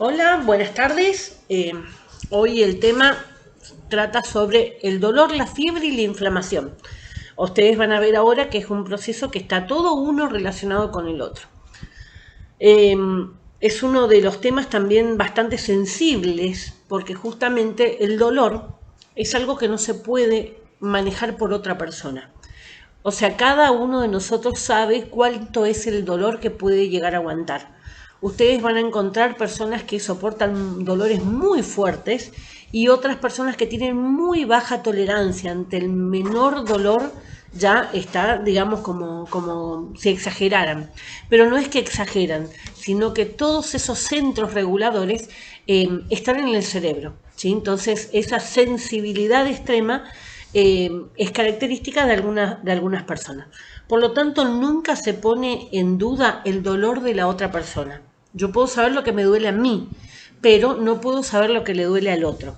Hola, buenas tardes. Hoy el tema trata sobre el dolor, la fiebre y la inflamación. Ustedes van a ver ahora que es un proceso que está todo uno relacionado con el otro. Eh, es uno de los temas también bastante sensibles porque justamente el dolor es algo que no se puede manejar por otra persona. O sea, cada uno de nosotros sabe cuánto es el dolor que puede llegar a aguantar. Ustedes van a encontrar personas que soportan dolores muy fuertes y otras personas que tienen muy baja tolerancia ante el menor dolor. Ya está, digamos, como si exageraran. Pero no es que exageran, sino que todos esos centros reguladores están en el cerebro, ¿sí? Entonces, esa sensibilidad extrema es característica de algunas personas. Por lo tanto, nunca se pone en duda el dolor de la otra persona. Yo puedo saber lo que me duele a mí, pero no puedo saber lo que le duele al otro.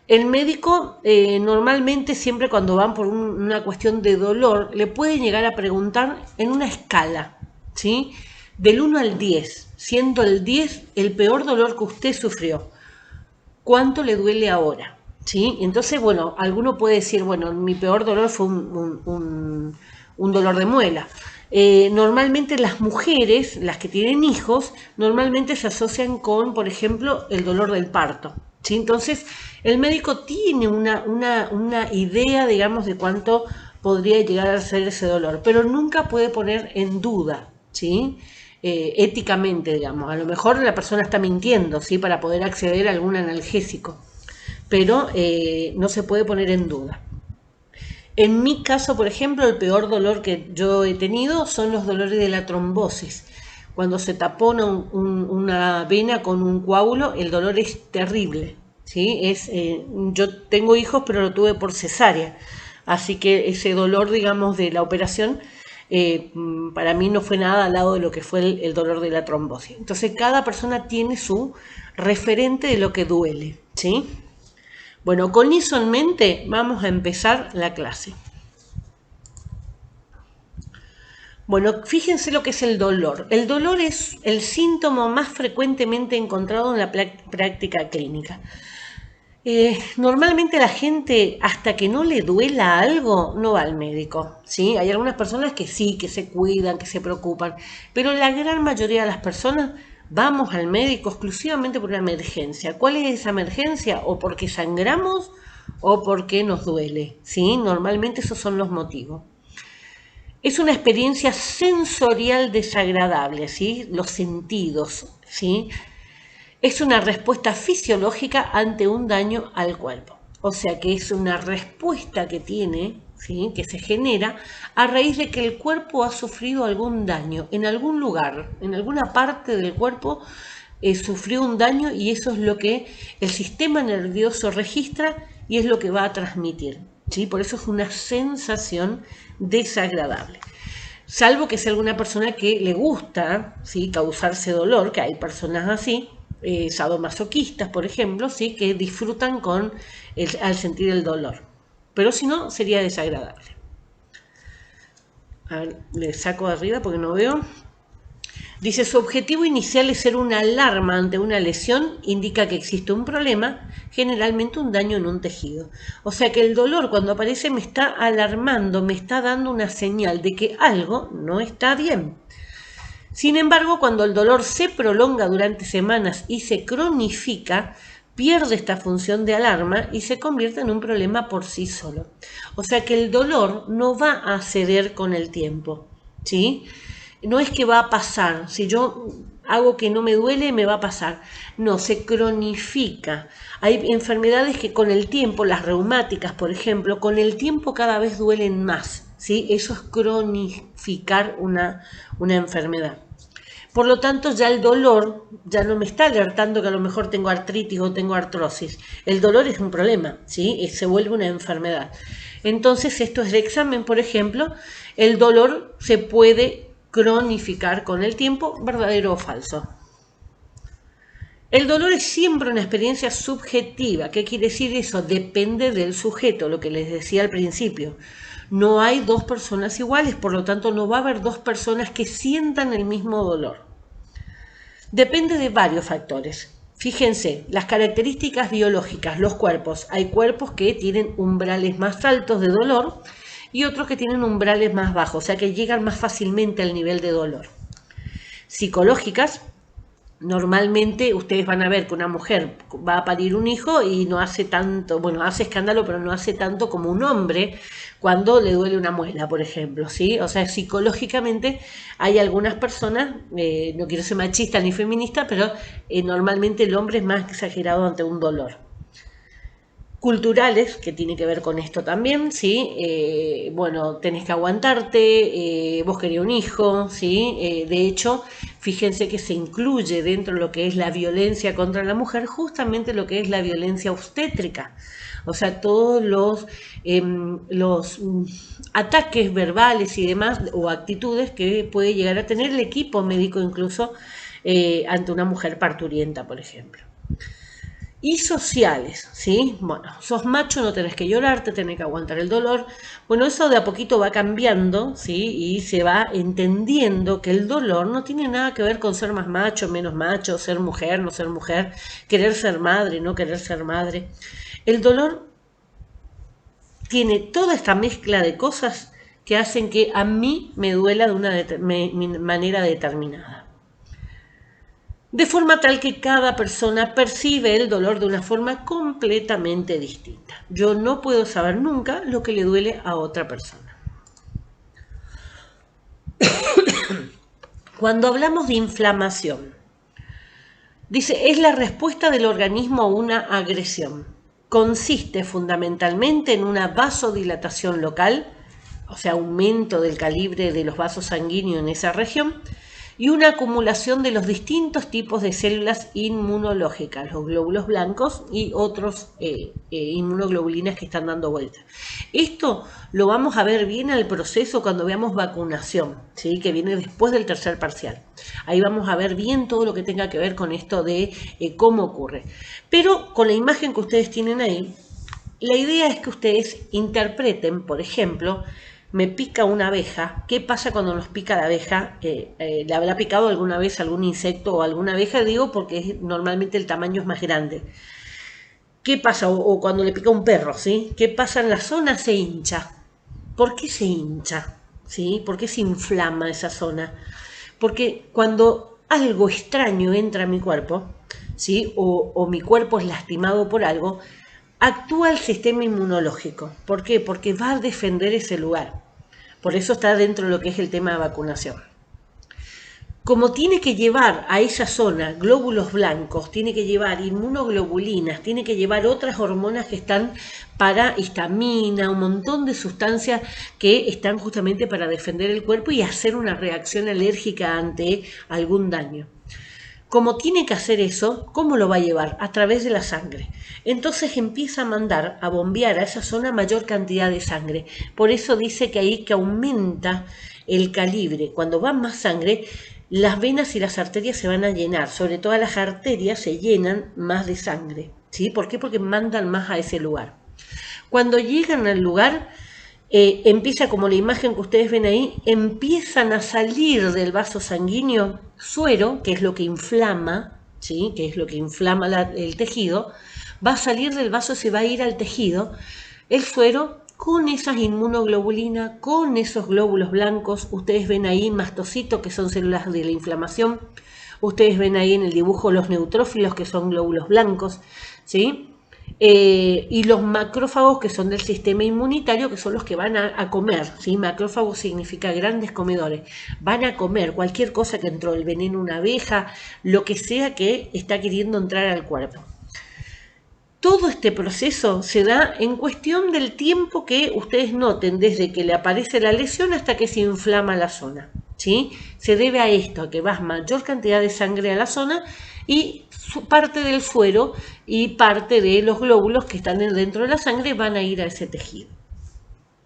El médico normalmente siempre cuando van por una cuestión de dolor le puede llegar a preguntar en una escala, ¿sí? Del 1 al 10, siendo el 10 el peor dolor que usted sufrió. ¿Cuánto le duele ahora? ¿Sí? Entonces, bueno, alguno puede decir, bueno, mi peor dolor fue un dolor de muela. Normalmente las mujeres, las que tienen hijos, normalmente se asocian con, por ejemplo, el dolor del parto. ¿Sí? Entonces, el médico tiene una idea, digamos, de cuánto podría llegar a ser ese dolor, pero nunca puede poner en duda, ¿sí? Éticamente, digamos. A lo mejor la persona está mintiendo, ¿sí? Para poder acceder a algún analgésico, pero no se puede poner en duda. En mi caso, por ejemplo, el peor dolor que yo he tenido son los dolores de la trombosis. Cuando se tapona una vena con un coágulo, el dolor es terrible. ¿Sí? Yo tengo hijos, pero lo tuve por cesárea. Así que ese dolor, digamos, de la operación, para mí no fue nada al lado de lo que fue el dolor de la trombosis. Entonces, cada persona tiene su referente de lo que duele. ¿Sí? Bueno, con eso en mente vamos a empezar la clase. Bueno, fíjense lo que es el dolor. El dolor es el síntoma más frecuentemente encontrado en la práctica clínica. Normalmente la gente, hasta que no le duela algo, no va al médico, ¿sí? Hay algunas personas que sí, que se cuidan, que se preocupan, pero la gran mayoría de las personas vamos al médico exclusivamente por una emergencia. ¿Cuál es esa emergencia? O porque sangramos o porque nos duele, ¿sí? Normalmente esos son los motivos. Es una experiencia sensorial desagradable, ¿sí? Los sentidos, ¿sí? Es una respuesta fisiológica ante un daño al cuerpo. O sea que es una respuesta que tiene, ¿sí? Que se genera a raíz de que el cuerpo ha sufrido algún daño en algún lugar, en alguna parte del cuerpo sufrió un daño y eso es lo que el sistema nervioso registra y es lo que va a transmitir. ¿Sí? Por eso es una sensación desagradable. Salvo que sea alguna persona que le gusta, ¿sí? Causarse dolor, que hay personas así, sadomasoquistas, por ejemplo, ¿sí? Que disfrutan al sentir el dolor. Pero si no, sería desagradable. A ver, le saco de arriba porque no veo. Dice, su objetivo inicial es ser una alarma ante una lesión, indica que existe un problema, generalmente un daño en un tejido. O sea que el dolor cuando aparece me está alarmando, me está dando una señal de que algo no está bien. Sin embargo, cuando el dolor se prolonga durante semanas y se cronifica, pierde esta función de alarma y se convierte en un problema por sí solo. O sea que el dolor no va a ceder con el tiempo, ¿sí? No es que va a pasar, si yo hago que no me duele, me va a pasar. No, se cronifica. Hay enfermedades que con el tiempo, las reumáticas, por ejemplo, con el tiempo cada vez duelen más, ¿sí? Eso es cronificar una enfermedad. Por lo tanto, ya el dolor ya no me está alertando que a lo mejor tengo artritis o tengo artrosis. El dolor es un problema, ¿sí? Se vuelve una enfermedad. Entonces, esto es de examen, por ejemplo, el dolor se puede cronificar con el tiempo, verdadero o falso. El dolor es siempre una experiencia subjetiva. ¿Qué quiere decir eso? Depende del sujeto, lo que les decía al principio. No hay dos personas iguales, por lo tanto no va a haber dos personas que sientan el mismo dolor. Depende de varios factores. Fíjense, las características biológicas, los cuerpos. Hay cuerpos que tienen umbrales más altos de dolor y otros que tienen umbrales más bajos, o sea que llegan más fácilmente al nivel de dolor. Psicológicas, normalmente ustedes van a ver que una mujer va a parir un hijo y no hace tanto, bueno, hace escándalo, pero no hace tanto como un hombre cuando le duele una muela, por ejemplo, ¿sí? O sea, psicológicamente hay algunas personas, no quiero ser machista ni feminista, pero normalmente el hombre es más exagerado ante un dolor. Culturales, que tiene que ver con esto también, ¿sí? Bueno, tenés que aguantarte, vos querías un hijo, ¿sí? De hecho, fíjense que se incluye dentro de lo que es la violencia contra la mujer, justamente lo que es la violencia obstétrica. O sea, todos los ataques verbales y demás, o actitudes que puede llegar a tener el equipo médico incluso ante una mujer parturienta, por ejemplo. Y sociales, ¿sí? Bueno, sos macho, no tenés que llorar, te tenés que aguantar el dolor. Bueno, eso de a poquito va cambiando, ¿sí? Y se va entendiendo que el dolor no tiene nada que ver con ser más macho, menos macho, ser mujer, no ser mujer, querer ser madre, no querer ser madre. El dolor tiene toda esta mezcla de cosas que hacen que a mí me duela de una manera determinada. De forma tal que cada persona percibe el dolor de una forma completamente distinta. Yo no puedo saber nunca lo que le duele a otra persona. Cuando hablamos de inflamación, dice, es la respuesta del organismo a una agresión. Consiste fundamentalmente en una vasodilatación local, o sea, aumento del calibre de los vasos sanguíneos en esa región, y una acumulación de los distintos tipos de células inmunológicas, los glóbulos blancos y otros inmunoglobulinas que están dando vuelta. Esto lo vamos a ver bien al proceso cuando veamos vacunación, ¿sí? Que viene después del tercer parcial. Ahí vamos a ver bien todo lo que tenga que ver con esto de cómo ocurre. Pero con la imagen que ustedes tienen ahí, la idea es que ustedes interpreten, por ejemplo, me pica una abeja, ¿qué pasa cuando nos pica la abeja? ¿Le habrá picado alguna vez algún insecto o alguna abeja? Digo porque normalmente el tamaño es más grande. ¿Qué pasa? O cuando le pica un perro, ¿sí? ¿Qué pasa en la zona? Se hincha. ¿Por qué se hincha? ¿Sí? ¿Por qué se inflama esa zona? Porque cuando algo extraño entra a mi cuerpo, ¿sí? O mi cuerpo es lastimado por algo, actúa el sistema inmunológico. ¿Por qué? Porque va a defender ese lugar. Por eso está dentro de lo que es el tema de vacunación. Como tiene que llevar a esa zona glóbulos blancos, tiene que llevar inmunoglobulinas, tiene que llevar otras hormonas que están para histamina, un montón de sustancias que están justamente para defender el cuerpo y hacer una reacción alérgica ante algún daño. Como tiene que hacer eso, ¿cómo lo va a llevar? A través de la sangre. Entonces empieza a mandar, a bombear a esa zona mayor cantidad de sangre. Por eso dice que ahí que aumenta el calibre. Cuando va más sangre, las venas y las arterias se van a llenar. Sobre todo las arterias se llenan más de sangre. ¿Sí? ¿Por qué? Porque mandan más a ese lugar. Cuando llegan al lugar, empieza como la imagen que ustedes ven ahí, empiezan a salir del vaso sanguíneo suero, que es lo que inflama, ¿sí? Que es lo que inflama el tejido, va a salir del vaso, se va a ir al tejido, el suero con esas inmunoglobulinas, con esos glóbulos blancos. Ustedes ven ahí mastocitos, que son células de la inflamación, ustedes ven ahí en el dibujo los neutrófilos, que son glóbulos blancos, ¿sí? Y los macrófagos, que son del sistema inmunitario, que son los que van a comer, ¿sí? Macrófago significa grandes comedores, van a comer cualquier cosa que entró, el veneno, una abeja, lo que sea que está queriendo entrar al cuerpo. Todo este proceso se da en cuestión del tiempo que ustedes noten, desde que le aparece la lesión hasta que se inflama la zona, ¿sí? Se debe a esto, a que va mayor cantidad de sangre a la zona y parte del suero y parte de los glóbulos que están dentro de la sangre van a ir a ese tejido.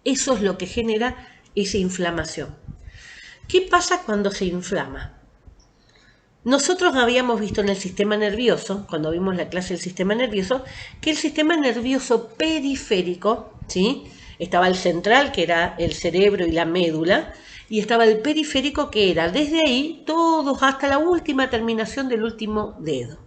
Eso es lo que genera esa inflamación. ¿Qué pasa cuando se inflama? Nosotros habíamos visto en el sistema nervioso, cuando vimos la clase del sistema nervioso, que el sistema nervioso periférico, ¿sí? Estaba el central, que era el cerebro y la médula, y estaba el periférico, que era desde ahí todos hasta la última terminación del último dedo.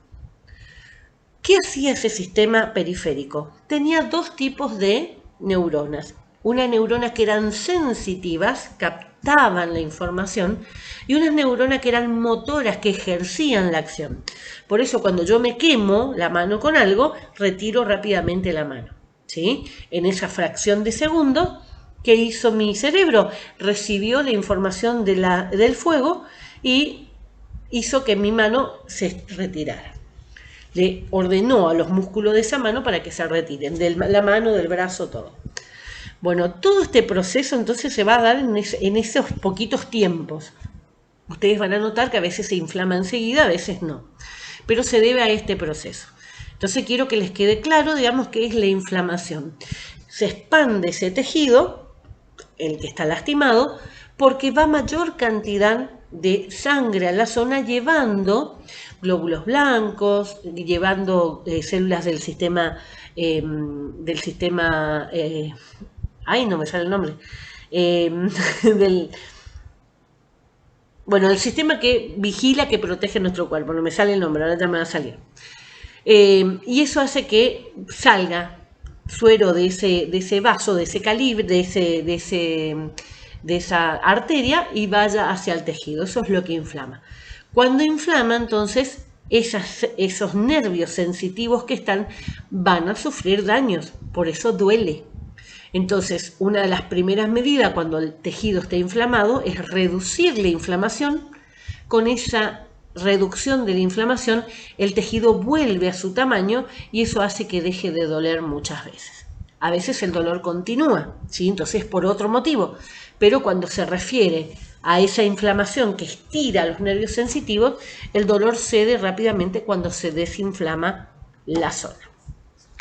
¿Qué hacía ese sistema periférico? Tenía dos tipos de neuronas. Unas neuronas que eran sensitivas, captaban la información, y unas neuronas que eran motoras, que ejercían la acción. Por eso cuando yo me quemo la mano con algo, retiro rápidamente la mano. ¿Sí? En esa fracción de segundo, ¿qué hizo mi cerebro? Recibió la información del fuego y hizo que mi mano se retirara. Le ordenó a los músculos de esa mano para que se retiren, de la mano, del brazo, todo. Bueno, todo este proceso entonces se va a dar en esos poquitos tiempos. Ustedes van a notar que a veces se inflama enseguida, a veces no. Pero se debe a este proceso. Entonces quiero que les quede claro, digamos, qué es la inflamación. Se expande ese tejido, el que está lastimado, porque va mayor cantidad de sangre a la zona, llevando glóbulos blancos, llevando células del sistema, ay, no me sale el nombre, el sistema que vigila, que protege nuestro cuerpo, no me sale el nombre, ahora ya me va a salir. Y eso hace que salga suero de ese vaso, de ese calibre, de esa arteria, y vaya hacia el tejido. Eso es lo que inflama. Cuando inflama, entonces, esos nervios sensitivos que están van a sufrir daños. Por eso duele. Entonces, una de las primeras medidas cuando el tejido está inflamado es reducir la inflamación. Con esa reducción de la inflamación, el tejido vuelve a su tamaño y eso hace que deje de doler muchas veces. A veces el dolor continúa, ¿sí? Entonces por otro motivo, pero cuando se refiere a esa inflamación que estira los nervios sensitivos, el dolor cede rápidamente cuando se desinflama la zona.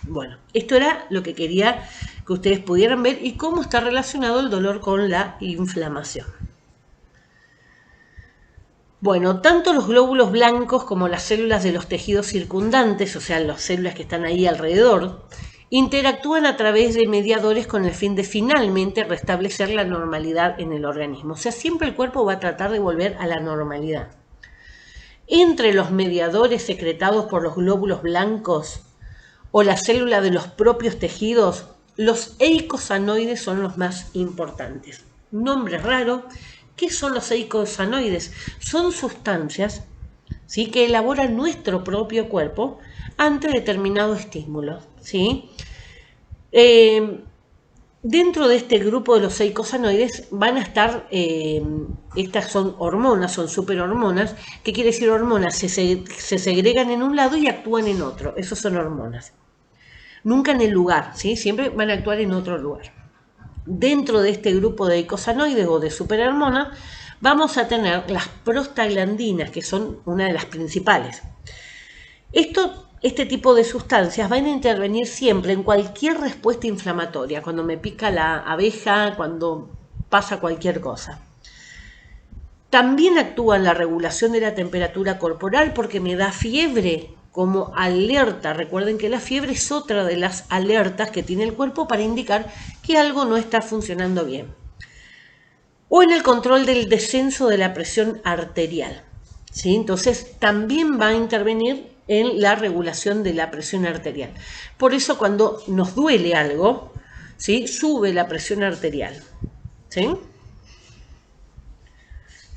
Bueno, esto era lo que quería que ustedes pudieran ver y cómo está relacionado el dolor con la inflamación. Bueno, tanto los glóbulos blancos como las células de los tejidos circundantes, o sea, las células que están ahí alrededor, interactúan a través de mediadores con el fin de finalmente restablecer la normalidad en el organismo. O sea, siempre el cuerpo va a tratar de volver a la normalidad. Entre los mediadores secretados por los glóbulos blancos o la célula de los propios tejidos, los eicosanoides son los más importantes. Nombre raro. ¿Qué son los eicosanoides? Son sustancias, ¿sí?, que elabora nuestro propio cuerpo ante determinados estímulos, ¿sí? Dentro de este grupo de los eicosanoides van a estar, estas son hormonas, son superhormonas. ¿Qué quiere decir hormonas? Se segregan en un lado y actúan en otro. Esos son hormonas. Nunca en el lugar, ¿sí? Siempre van a actuar en otro lugar. Dentro de este grupo de eicosanoides o de superhormonas vamos a tener las prostaglandinas, que son una de las principales. Este tipo de sustancias van a intervenir siempre en cualquier respuesta inflamatoria, cuando me pica la abeja, cuando pasa cualquier cosa. También actúa en la regulación de la temperatura corporal porque me da fiebre, como alerta. Recuerden que la fiebre es otra de las alertas que tiene el cuerpo para indicar que algo no está funcionando bien. O en el control del descenso de la presión arterial, ¿sí? Entonces también va a intervenir en la regulación de la presión arterial. Por eso cuando nos duele algo, ¿sí?, sube la presión arterial, ¿sí?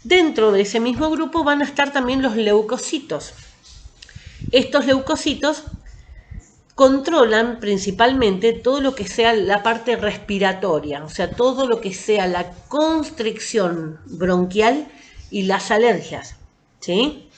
Dentro de ese mismo grupo van a estar también los leucocitos. Estos leucocitos controlan principalmente todo lo que sea la parte respiratoria, o sea, todo lo que sea la constricción bronquial y las alergias, ¿sí?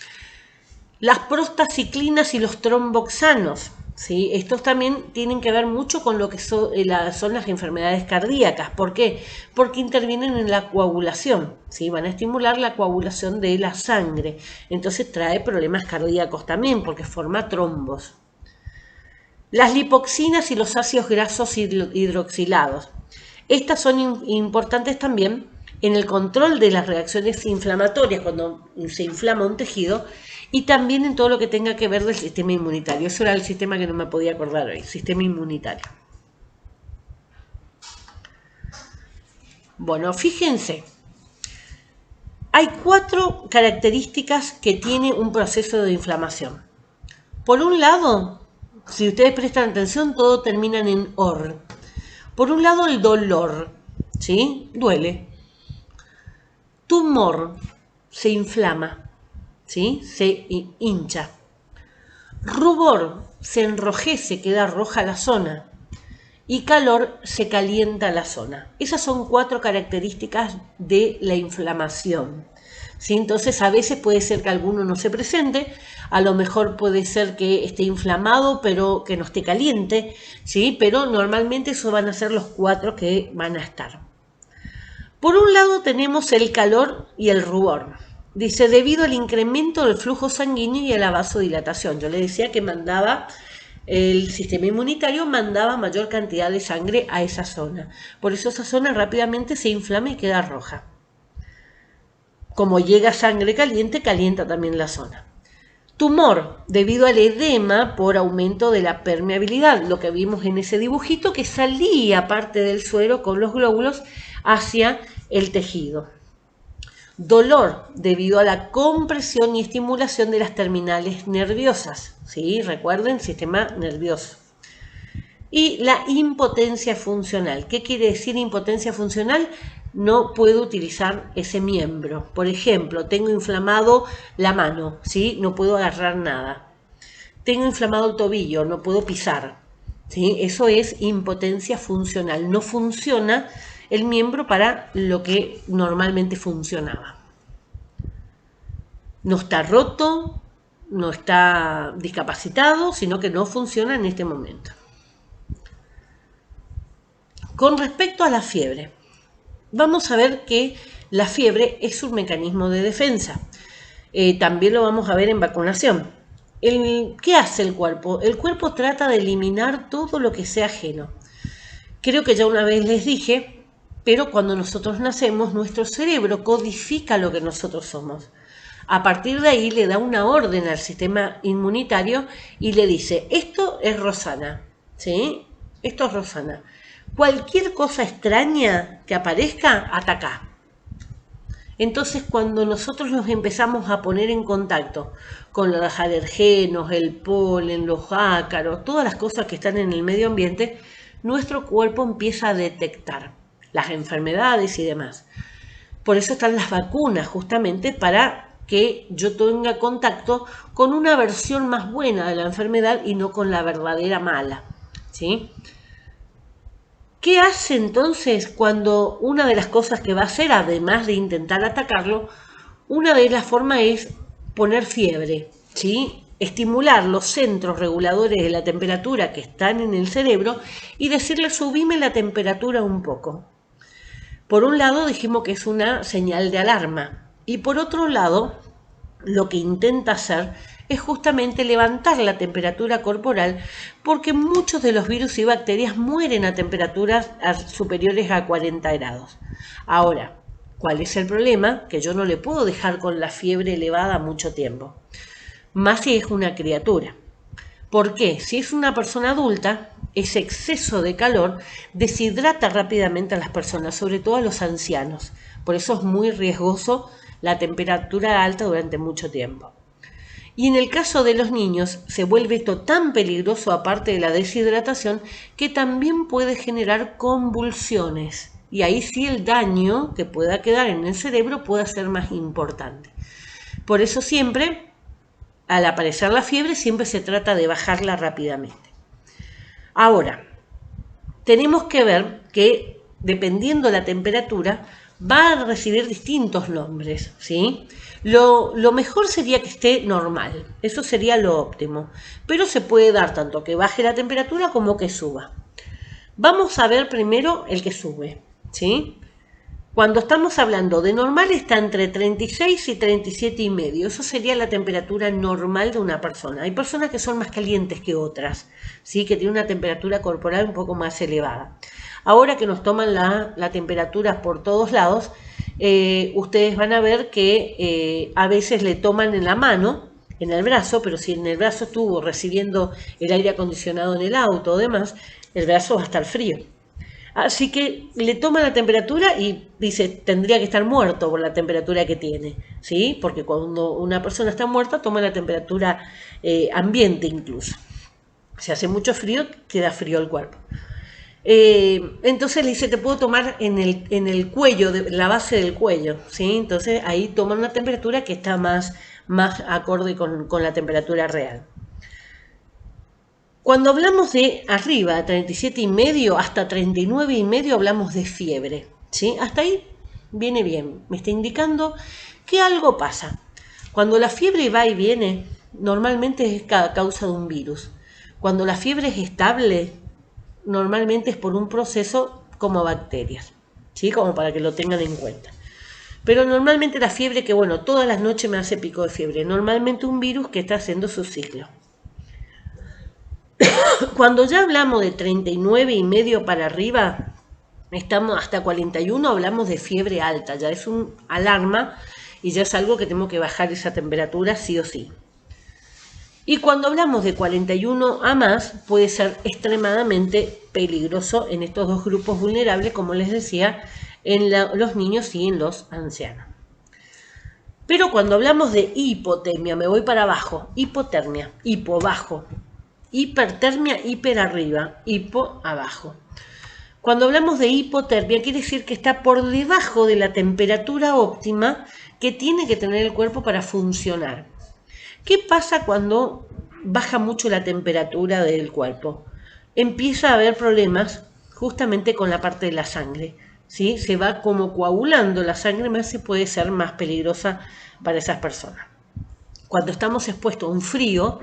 Las prostaciclinas y los tromboxanos, ¿sí? Estos también tienen que ver mucho con lo que son las enfermedades cardíacas. ¿Por qué? Porque intervienen en la coagulación, ¿sí? Van a estimular la coagulación de la sangre. Entonces trae problemas cardíacos también porque forma trombos. Las lipoxinas y los ácidos grasos hidroxilados. Estas son importantes también en el control de las reacciones inflamatorias cuando se inflama un tejido, y también en todo lo que tenga que ver del sistema inmunitario. Eso era el sistema que no me podía acordar hoy, sistema inmunitario. Bueno, fíjense, hay 4 características que tiene un proceso de inflamación. Por un lado, Si ustedes prestan atención, todo terminan en or. Por un lado, el dolor, ¿sí? Duele. Tumor, se inflama, ¿sí? Se hincha. Rubor, se enrojece, queda roja la zona. Y calor, se calienta la zona. Esas son 4 características de la inflamación. ¿Sí? Entonces, a veces puede ser que alguno no se presente, a lo mejor puede ser que esté inflamado, pero que no esté caliente, ¿sí? Pero normalmente esos van a ser los 4 que van a estar. Por un lado tenemos el calor y el rubor. Dice, debido al incremento del flujo sanguíneo y a la vasodilatación. Yo le decía que el sistema inmunitario mandaba mayor cantidad de sangre a esa zona. Por eso esa zona rápidamente se inflama y queda roja. Como llega sangre caliente, calienta también la zona. Tumor, debido al edema por aumento de la permeabilidad, lo que vimos en ese dibujito que salía parte del suero con los glóbulos hacia el tejido. Dolor, debido a la compresión y estimulación de las terminales nerviosas, ¿sí? Recuerden, sistema nervioso. Y la impotencia funcional. ¿Qué quiere decir impotencia funcional? No puedo utilizar ese miembro. Por ejemplo, tengo inflamado la mano, ¿sí? No puedo agarrar nada. Tengo inflamado el tobillo, no puedo pisar, ¿sí? Eso es impotencia funcional. No funciona el miembro para lo que normalmente funcionaba. No está roto, no está discapacitado, sino que no funciona en este momento. Con respecto a la fiebre, vamos a ver que la fiebre es un mecanismo de defensa. También lo vamos a ver en vacunación. ¿Qué hace el cuerpo? El cuerpo trata de eliminar todo lo que sea ajeno. Creo que ya una vez les dije, pero cuando nosotros nacemos, nuestro cerebro codifica lo que nosotros somos. A partir de ahí le da una orden al sistema inmunitario y le dice, esto es Rosana, ¿sí? Esto es Rosana. Cualquier cosa extraña que aparezca, ataca. Entonces, cuando nosotros nos empezamos a poner en contacto con los alergenos, el polen, los ácaros, todas las cosas que están en el medio ambiente, nuestro cuerpo empieza a detectar las enfermedades y demás. Por eso están las vacunas, justamente para que yo tenga contacto con una versión más buena de la enfermedad y no con la verdadera mala, ¿sí? ¿Qué hace entonces cuando una de las cosas que va a hacer, además de intentar atacarlo, una de las formas es poner fiebre, ¿sí? Estimular los centros reguladores de la temperatura que están en el cerebro y decirle subime la temperatura un poco. Por un lado dijimos que es una señal de alarma y por otro lado lo que intenta hacer es justamente levantar la temperatura corporal porque muchos de los virus y bacterias mueren a temperaturas superiores a 40 grados. Ahora, ¿cuál es el problema? Que yo no le puedo dejar con la fiebre elevada mucho tiempo, más si es una criatura. ¿Por qué? Si es una persona adulta, ese exceso de calor deshidrata rápidamente a las personas, sobre todo a los ancianos. Por eso es muy riesgoso la temperatura alta durante mucho tiempo. Y en el caso de los niños se vuelve esto tan peligroso, aparte de la deshidratación, que también puede generar convulsiones. Y ahí sí el daño que pueda quedar en el cerebro puede ser más importante. Por eso siempre, al aparecer la fiebre, siempre se trata de bajarla rápidamente. Ahora, tenemos que ver que dependiendo la temperatura, va a recibir distintos nombres, ¿sí? Lo mejor sería que esté normal, eso sería lo óptimo, pero se puede dar tanto que baje la temperatura como que suba. Vamos a ver primero el que sube, ¿sí? Cuando estamos hablando de normal está entre 36 y 37 y medio, eso sería la temperatura normal de una persona. Hay personas que son más calientes que otras, ¿sí? Que tienen una temperatura corporal un poco más elevada. Ahora que nos toman la temperatura por todos lados, ustedes van a ver que a veces le toman en la mano, en el brazo, pero si en el brazo estuvo recibiendo el aire acondicionado en el auto o demás, el brazo va a estar frío. Así que le toma la temperatura y dice, tendría que estar muerto por la temperatura que tiene, ¿sí? Porque cuando una persona está muerta, toma la temperatura ambiente incluso. Si hace mucho frío, queda frío el cuerpo. Entonces le dice, te puedo tomar en el cuello, la base del cuello, ¿sí? Entonces ahí toma una temperatura que está más acorde con la temperatura real. Cuando hablamos de arriba, 37,5 hasta 39,5, hablamos de fiebre, ¿sí? Hasta ahí viene bien, me está indicando que algo pasa. Cuando la fiebre va y viene, normalmente es a causa de un virus. Cuando la fiebre es estable, normalmente es por un proceso como bacterias, ¿sí? Como para que lo tengan en cuenta. Pero normalmente la fiebre, que bueno, todas las noches me hace pico de fiebre, normalmente un virus que está haciendo su ciclo. Cuando ya hablamos de 39,5 para arriba, estamos hasta 41, hablamos de fiebre alta, ya es un alarma y ya es algo que tenemos que bajar esa temperatura sí o sí. Y cuando hablamos de 41 a más, puede ser extremadamente peligroso en estos dos grupos vulnerables, como les decía, en los niños y en los ancianos. Pero cuando hablamos de hipotermia, me voy para abajo, hipotermia, hipo bajo, hipertermia, hiper arriba, hipo abajo. Cuando hablamos de hipotermia, quiere decir que está por debajo de la temperatura óptima que tiene que tener el cuerpo para funcionar. ¿Qué pasa cuando baja mucho la temperatura del cuerpo? Empieza a haber problemas justamente con la parte de la sangre, ¿sí? Se va como coagulando la sangre, más se puede ser más peligrosa para esas personas. Cuando estamos expuestos a un frío,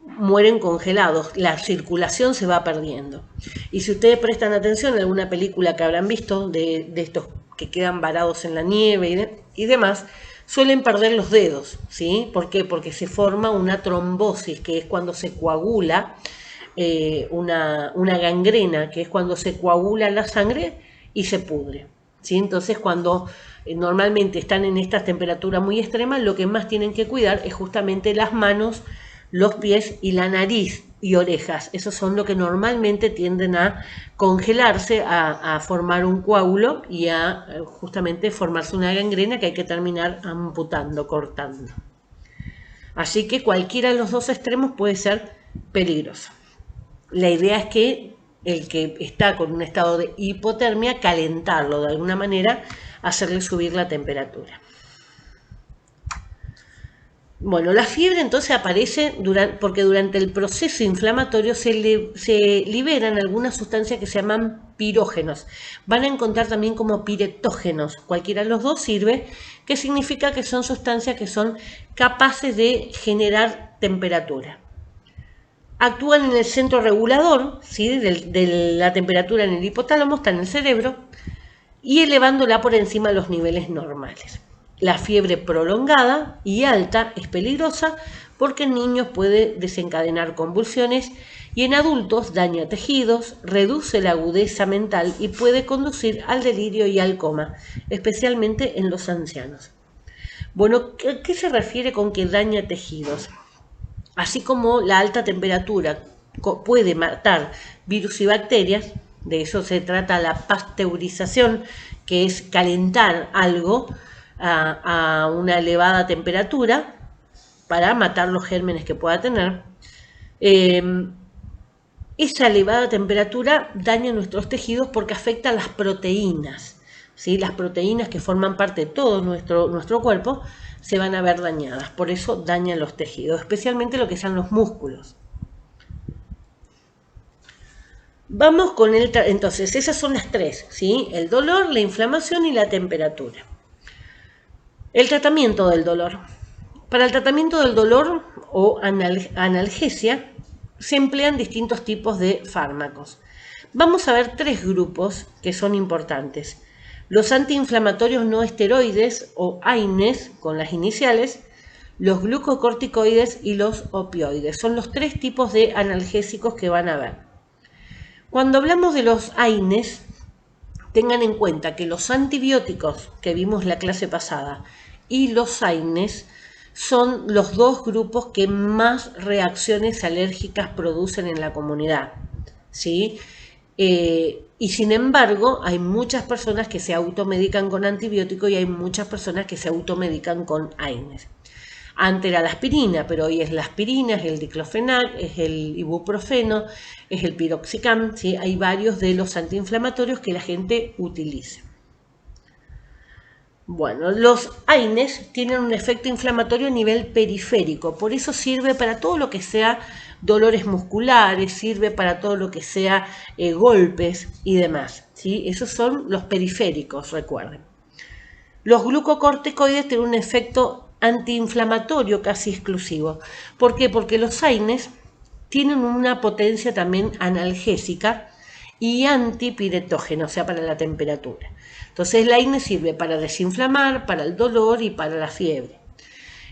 mueren congelados, la circulación se va perdiendo. Y si ustedes prestan atención en alguna película que habrán visto de estos que quedan varados en la nieve y demás, suelen perder los dedos, ¿sí? ¿Por qué? Porque se forma una trombosis, que es cuando se coagula, una gangrena, que es cuando se coagula la sangre y se pudre, ¿sí? Entonces cuando normalmente están en estas temperaturas muy extremas, lo que más tienen que cuidar es justamente las manos, los pies y la nariz y orejas. Esos son lo que normalmente tienden a congelarse, a formar un coágulo y a justamente formarse una gangrena que hay que terminar amputando, cortando. Así que cualquiera de los dos extremos puede ser peligroso. La idea es que el que está con un estado de hipotermia, calentarlo de alguna manera, hacerle subir la temperatura. Bueno, la fiebre entonces aparece porque durante el proceso inflamatorio se liberan algunas sustancias que se llaman pirógenos. Van a encontrar también como piretógenos, cualquiera de los dos sirve, que significa que son sustancias que son capaces de generar temperatura. Actúan en el centro regulador, ¿sí? de la temperatura en el hipotálamo, está en el cerebro, y elevándola por encima de los niveles normales. La fiebre prolongada y alta es peligrosa porque en niños puede desencadenar convulsiones y en adultos daña tejidos, reduce la agudeza mental y puede conducir al delirio y al coma, especialmente en los ancianos. Bueno, ¿qué se refiere con que daña tejidos? Así como la alta temperatura puede matar virus y bacterias, de eso se trata la pasteurización, que es calentar algo a una elevada temperatura para matar los gérmenes que pueda tener. Esa elevada temperatura daña nuestros tejidos porque afecta a las proteínas, ¿sí? Las proteínas que forman parte de todo nuestro cuerpo se van a ver dañadas, por eso dañan los tejidos, especialmente lo que son los músculos. Vamos con entonces, esas son las tres, ¿sí? El dolor, la inflamación y la temperatura. El tratamiento del dolor. Para el tratamiento del dolor o analgesia se emplean distintos tipos de fármacos. Vamos a ver tres grupos que son importantes. Los antiinflamatorios no esteroides o AINES con las iniciales, los glucocorticoides y los opioides. Son los tres tipos de analgésicos que van a ver. Cuando hablamos de los AINES, tengan en cuenta que los antibióticos que vimos la clase pasada y los AINES son los dos grupos que más reacciones alérgicas producen en la comunidad, ¿sí? Y sin embargo, hay muchas personas que se automedican con antibióticos y hay muchas personas que se automedican con AINES. Antes era la aspirina, pero hoy es la aspirina, es el diclofenac, es el ibuprofeno, es el piroxicam, ¿sí? Hay varios de los antiinflamatorios que la gente utiliza. Bueno, los AINES tienen un efecto inflamatorio a nivel periférico, por eso sirve para todo lo que sea dolores musculares, sirve para todo lo que sea golpes y demás, ¿sí? Esos son los periféricos, recuerden. Los glucocorticoides tienen un efecto antiinflamatorio casi exclusivo. ¿Por qué? Porque los AINES tienen una potencia también analgésica y antipiretógena, o sea, para la temperatura. Entonces el AINE sirve para desinflamar, para el dolor y para la fiebre.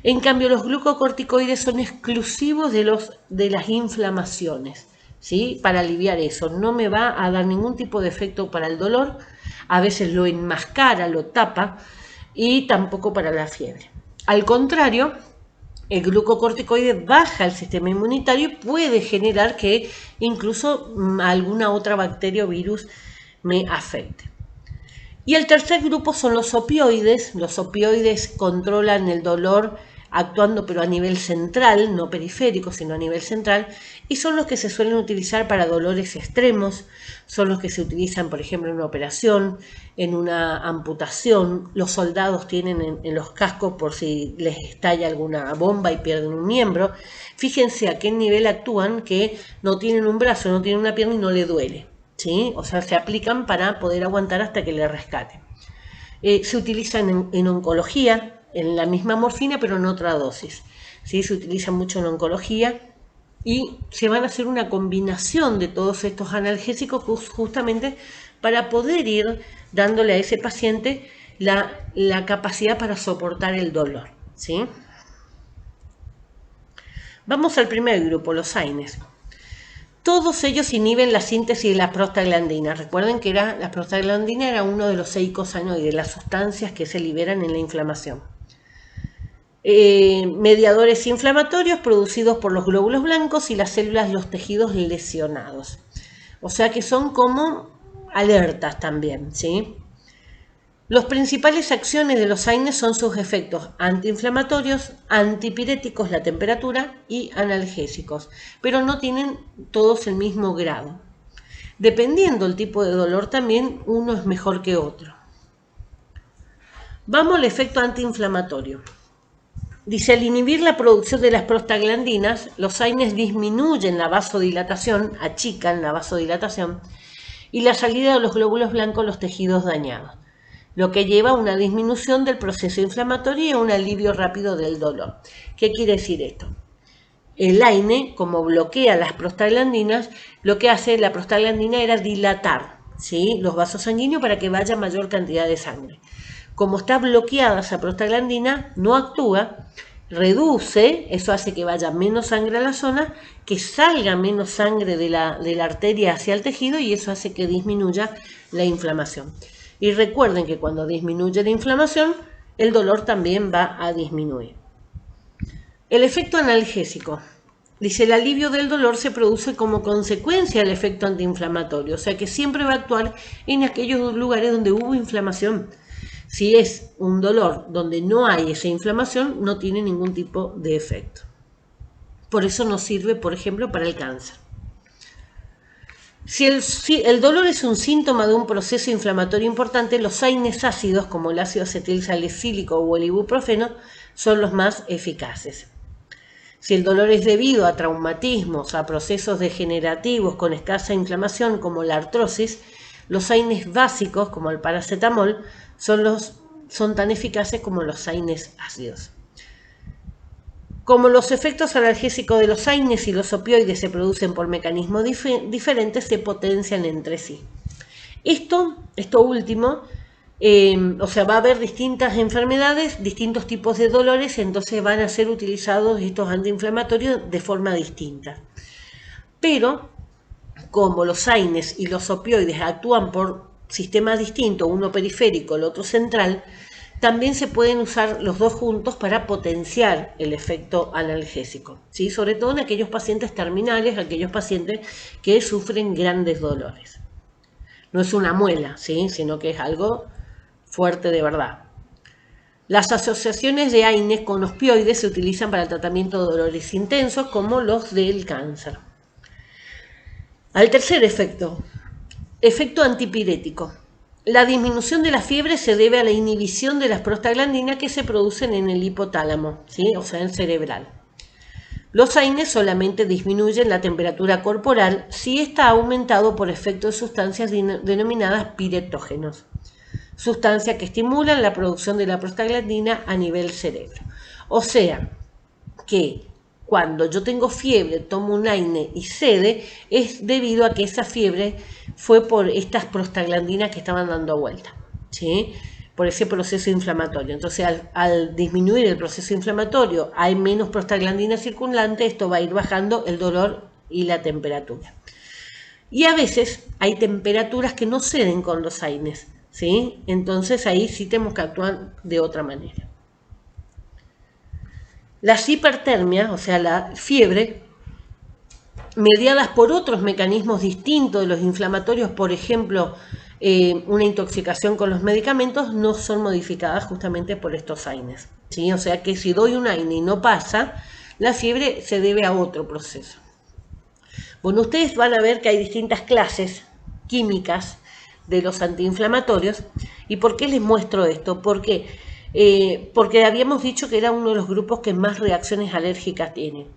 En cambio, los glucocorticoides son exclusivos de las inflamaciones, ¿sí? Para aliviar eso. No me va a dar ningún tipo de efecto para el dolor, a veces lo enmascara, lo tapa, y tampoco para la fiebre. Al contrario, el glucocorticoide baja el sistema inmunitario y puede generar que incluso alguna otra bacteria o virus me afecte. Y el tercer grupo son los opioides. Los opioides controlan el dolor actuando pero a nivel central, no periférico, sino a nivel central, y son los que se suelen utilizar para dolores extremos, son los que se utilizan, por ejemplo, en una operación, en una amputación. Los soldados tienen en los cascos por si les estalla alguna bomba y pierden un miembro. Fíjense a qué nivel actúan, que no tienen un brazo, no tienen una pierna y no le duele, ¿sí? O sea, se aplican para poder aguantar hasta que le rescaten. Se utilizan en oncología, en la misma morfina, pero en otra dosis, ¿sí? Se utiliza mucho en oncología y se van a hacer una combinación de todos estos analgésicos justamente para poder ir dándole a ese paciente la capacidad para soportar el dolor, ¿sí? Vamos al primer grupo, los AINES. Todos ellos inhiben la síntesis de la prostaglandina. Recuerden que la prostaglandina era uno de los eicosanoides, las sustancias que se liberan en la inflamación. Mediadores inflamatorios producidos por los glóbulos blancos y las células de los tejidos lesionados. O sea que son como alertas también, ¿sí? Las principales acciones de los AINES son sus efectos antiinflamatorios, antipiréticos, la temperatura, y analgésicos, pero no tienen todos el mismo grado. Dependiendo del tipo de dolor también, uno es mejor que otro. Vamos al efecto antiinflamatorio. Dice, al inhibir la producción de las prostaglandinas, los AINES disminuyen la vasodilatación, achican la vasodilatación, y la salida de los glóbulos blancos a los tejidos dañados, lo que lleva a una disminución del proceso inflamatorio y a un alivio rápido del dolor. ¿Qué quiere decir esto? El AINE, como bloquea las prostaglandinas, lo que hace la prostaglandina era dilatar, ¿sí?, los vasos sanguíneos para que vaya mayor cantidad de sangre. Como está bloqueada esa prostaglandina, no actúa, reduce, eso hace que vaya menos sangre a la zona, que salga menos sangre de la arteria hacia el tejido, y eso hace que disminuya la inflamación. Y recuerden que cuando disminuye la inflamación, el dolor también va a disminuir. El efecto analgésico. Dice, el alivio del dolor se produce como consecuencia del efecto antiinflamatorio, o sea que siempre va a actuar en aquellos lugares donde hubo inflamación. Si es un dolor donde no hay esa inflamación, no tiene ningún tipo de efecto. Por eso no sirve, por ejemplo, para el cáncer. Si el dolor es un síntoma de un proceso inflamatorio importante, los AINES ácidos, como el ácido acetilsalicílico o el ibuprofeno, son los más eficaces. Si el dolor es debido a traumatismos, a procesos degenerativos con escasa inflamación, como la artrosis, los AINES básicos, como el paracetamol, son tan eficaces como los AINES ácidos. Como los efectos analgésicos de los AINES y los opioides se producen por mecanismos diferentes, se potencian entre sí. Esto último, o sea, va a haber distintas enfermedades, distintos tipos de dolores, entonces van a ser utilizados estos antiinflamatorios de forma distinta. Pero, como los AINES y los opioides actúan por sistemas distintos, uno periférico, el otro central, también se pueden usar los dos juntos para potenciar el efecto analgésico, ¿sí? Sobre todo en aquellos pacientes terminales, aquellos pacientes que sufren grandes dolores. No es una muela, ¿sí?, sino que es algo fuerte de verdad. Las asociaciones de AINES con opioides se utilizan para el tratamiento de dolores intensos como los del cáncer. Al tercer efecto, efecto antipirético. La disminución de la fiebre se debe a la inhibición de las prostaglandinas que se producen en el hipotálamo, ¿sí? O sea, en cerebral. Los AINES solamente disminuyen la temperatura corporal si está aumentado por efecto de sustancias denominadas piretógenos, sustancias que estimulan la producción de la prostaglandina a nivel cerebro. O sea, que cuando yo tengo fiebre, tomo un AINE y cede, es debido a que esa fiebre fue por estas prostaglandinas que estaban dando vuelta, ¿sí? Por ese proceso inflamatorio. Entonces, al disminuir el proceso inflamatorio, hay menos prostaglandina circulante, esto va a ir bajando el dolor y la temperatura. Y a veces hay temperaturas que no ceden con los AINES, ¿sí? Entonces ahí sí tenemos que actuar de otra manera. Las hipertermias, o sea, la fiebre, mediadas por otros mecanismos distintos de los inflamatorios, por ejemplo, una intoxicación con los medicamentos, no son modificadas justamente por estos AINES, ¿sí? O sea que si doy un AINE y no pasa, la fiebre se debe a otro proceso. Bueno, ustedes van a ver que hay distintas clases químicas de los antiinflamatorios. ¿Y por qué les muestro esto? Porque habíamos dicho que era uno de los grupos que más reacciones alérgicas tiene.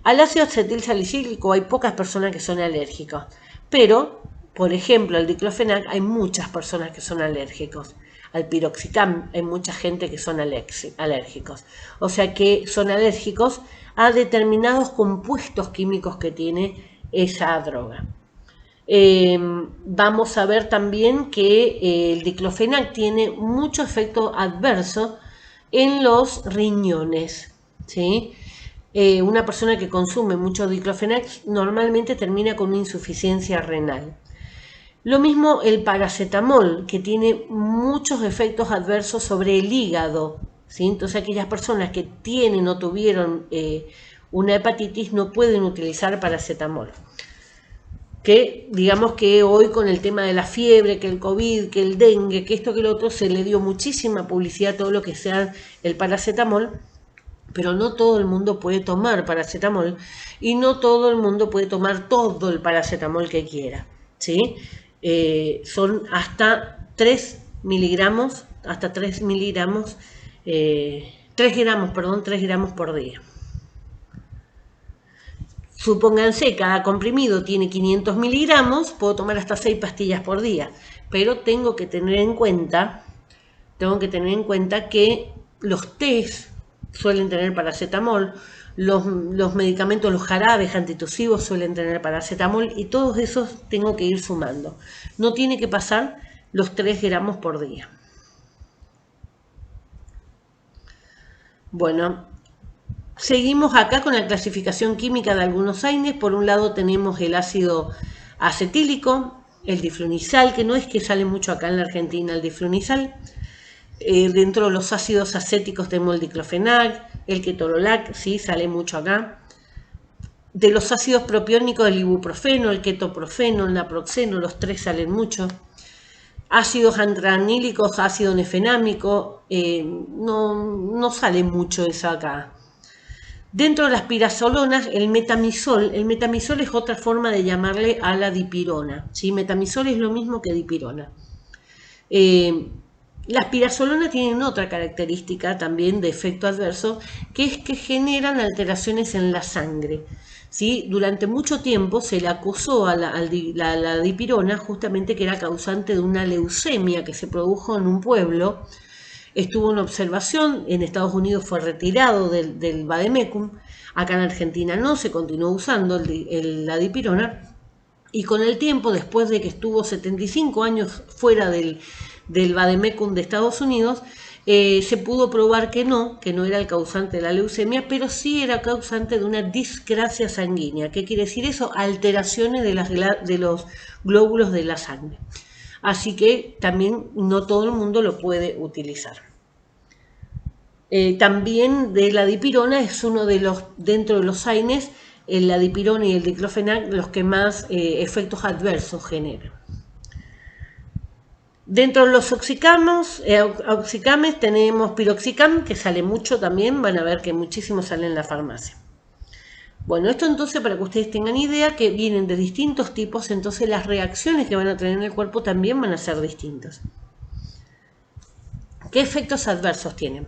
Al ácido acetil salicílico hay pocas personas que son alérgicas, pero, por ejemplo, al diclofenac hay muchas personas que son alérgicos. Al piroxicam hay mucha gente que son alérgicos. O sea que son alérgicos a determinados compuestos químicos que tiene esa droga. Vamos a ver también que el diclofenac tiene mucho efecto adverso en los riñones, ¿sí? Una persona que consume mucho diclofenac normalmente termina con una insuficiencia renal. Lo mismo el paracetamol, que tiene muchos efectos adversos sobre el hígado, ¿sí? Entonces aquellas personas que tienen o tuvieron una hepatitis no pueden utilizar paracetamol. Que digamos que hoy con el tema de la fiebre, que el COVID, que el dengue, que esto, que lo otro, se le dio muchísima publicidad a todo lo que sea el paracetamol, pero no todo el mundo puede tomar paracetamol y no todo el mundo puede tomar todo el paracetamol que quiera, ¿sí? Son hasta 3 miligramos, 3 gramos por día. Supónganse, cada comprimido tiene 500 miligramos, puedo tomar hasta 6 pastillas por día, pero tengo que tener en cuenta que los tés suelen tener paracetamol, los medicamentos, los jarabes antitusivos suelen tener paracetamol y todos esos tengo que ir sumando. No tiene que pasar los 3 gramos por día. Bueno, seguimos acá con la clasificación química de algunos AINES. Por un lado tenemos el ácido acetílico, el diflunisal, que no es que sale mucho acá en la Argentina el diflunisal. Dentro de los ácidos acéticos tenemos el diclofenac, el ketorolac, ¿sí? Sale mucho acá. De los ácidos propiónicos, el ibuprofeno, el ketoprofeno, el naproxeno, los 3 salen mucho. Ácidos antranílicos, ácido nefenámico, no sale mucho eso acá. Dentro de las pirazolonas, el metamisol es otra forma de llamarle a la dipirona, ¿sí? Metamisol es lo mismo que dipirona. Las pirazolonas tienen otra característica también de efecto adverso, que es que generan alteraciones en la sangre, ¿sí? Durante mucho tiempo se le acusó a la dipirona justamente que era causante de una leucemia que se produjo en un pueblo. Estuvo en observación, en Estados Unidos fue retirado del vademecum, acá en Argentina no, se continuó usando la dipirona, y con el tiempo, después de que estuvo 75 años fuera del vademecum de Estados Unidos, se pudo probar que no era el causante de la leucemia, pero sí era causante de una discrasia sanguínea. ¿Qué quiere decir eso? Alteraciones de los glóbulos de la sangre. Así que también no todo el mundo lo puede utilizar. También de la dipirona es uno de los, dentro de los AINES, la dipirona y el diclofenac, los que más efectos adversos generan. Dentro de los oxicames tenemos piroxicam, que sale mucho también, van a ver que muchísimo sale en la farmacia. Bueno, esto entonces para que ustedes tengan idea que vienen de distintos tipos, entonces las reacciones que van a tener en el cuerpo también van a ser distintas. ¿Qué efectos adversos tienen?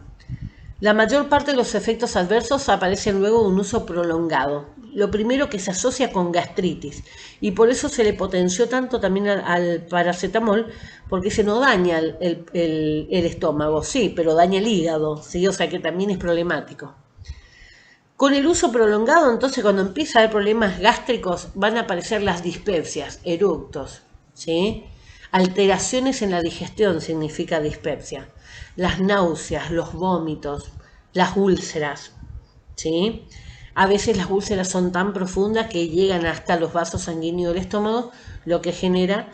La mayor parte de los efectos adversos aparecen luego de un uso prolongado. Lo primero que se asocia con gastritis y por eso se le potenció tanto también al paracetamol, porque se no daña el estómago, sí, pero daña el hígado, ¿sí? O sea que también es problemático. Con el uso prolongado, entonces, cuando empieza a haber problemas gástricos, van a aparecer las dispepsias, eructos, ¿sí? Alteraciones en la digestión significa dispepsia. Las náuseas, los vómitos, las úlceras, ¿sí? A veces las úlceras son tan profundas que llegan hasta los vasos sanguíneos del estómago, lo que genera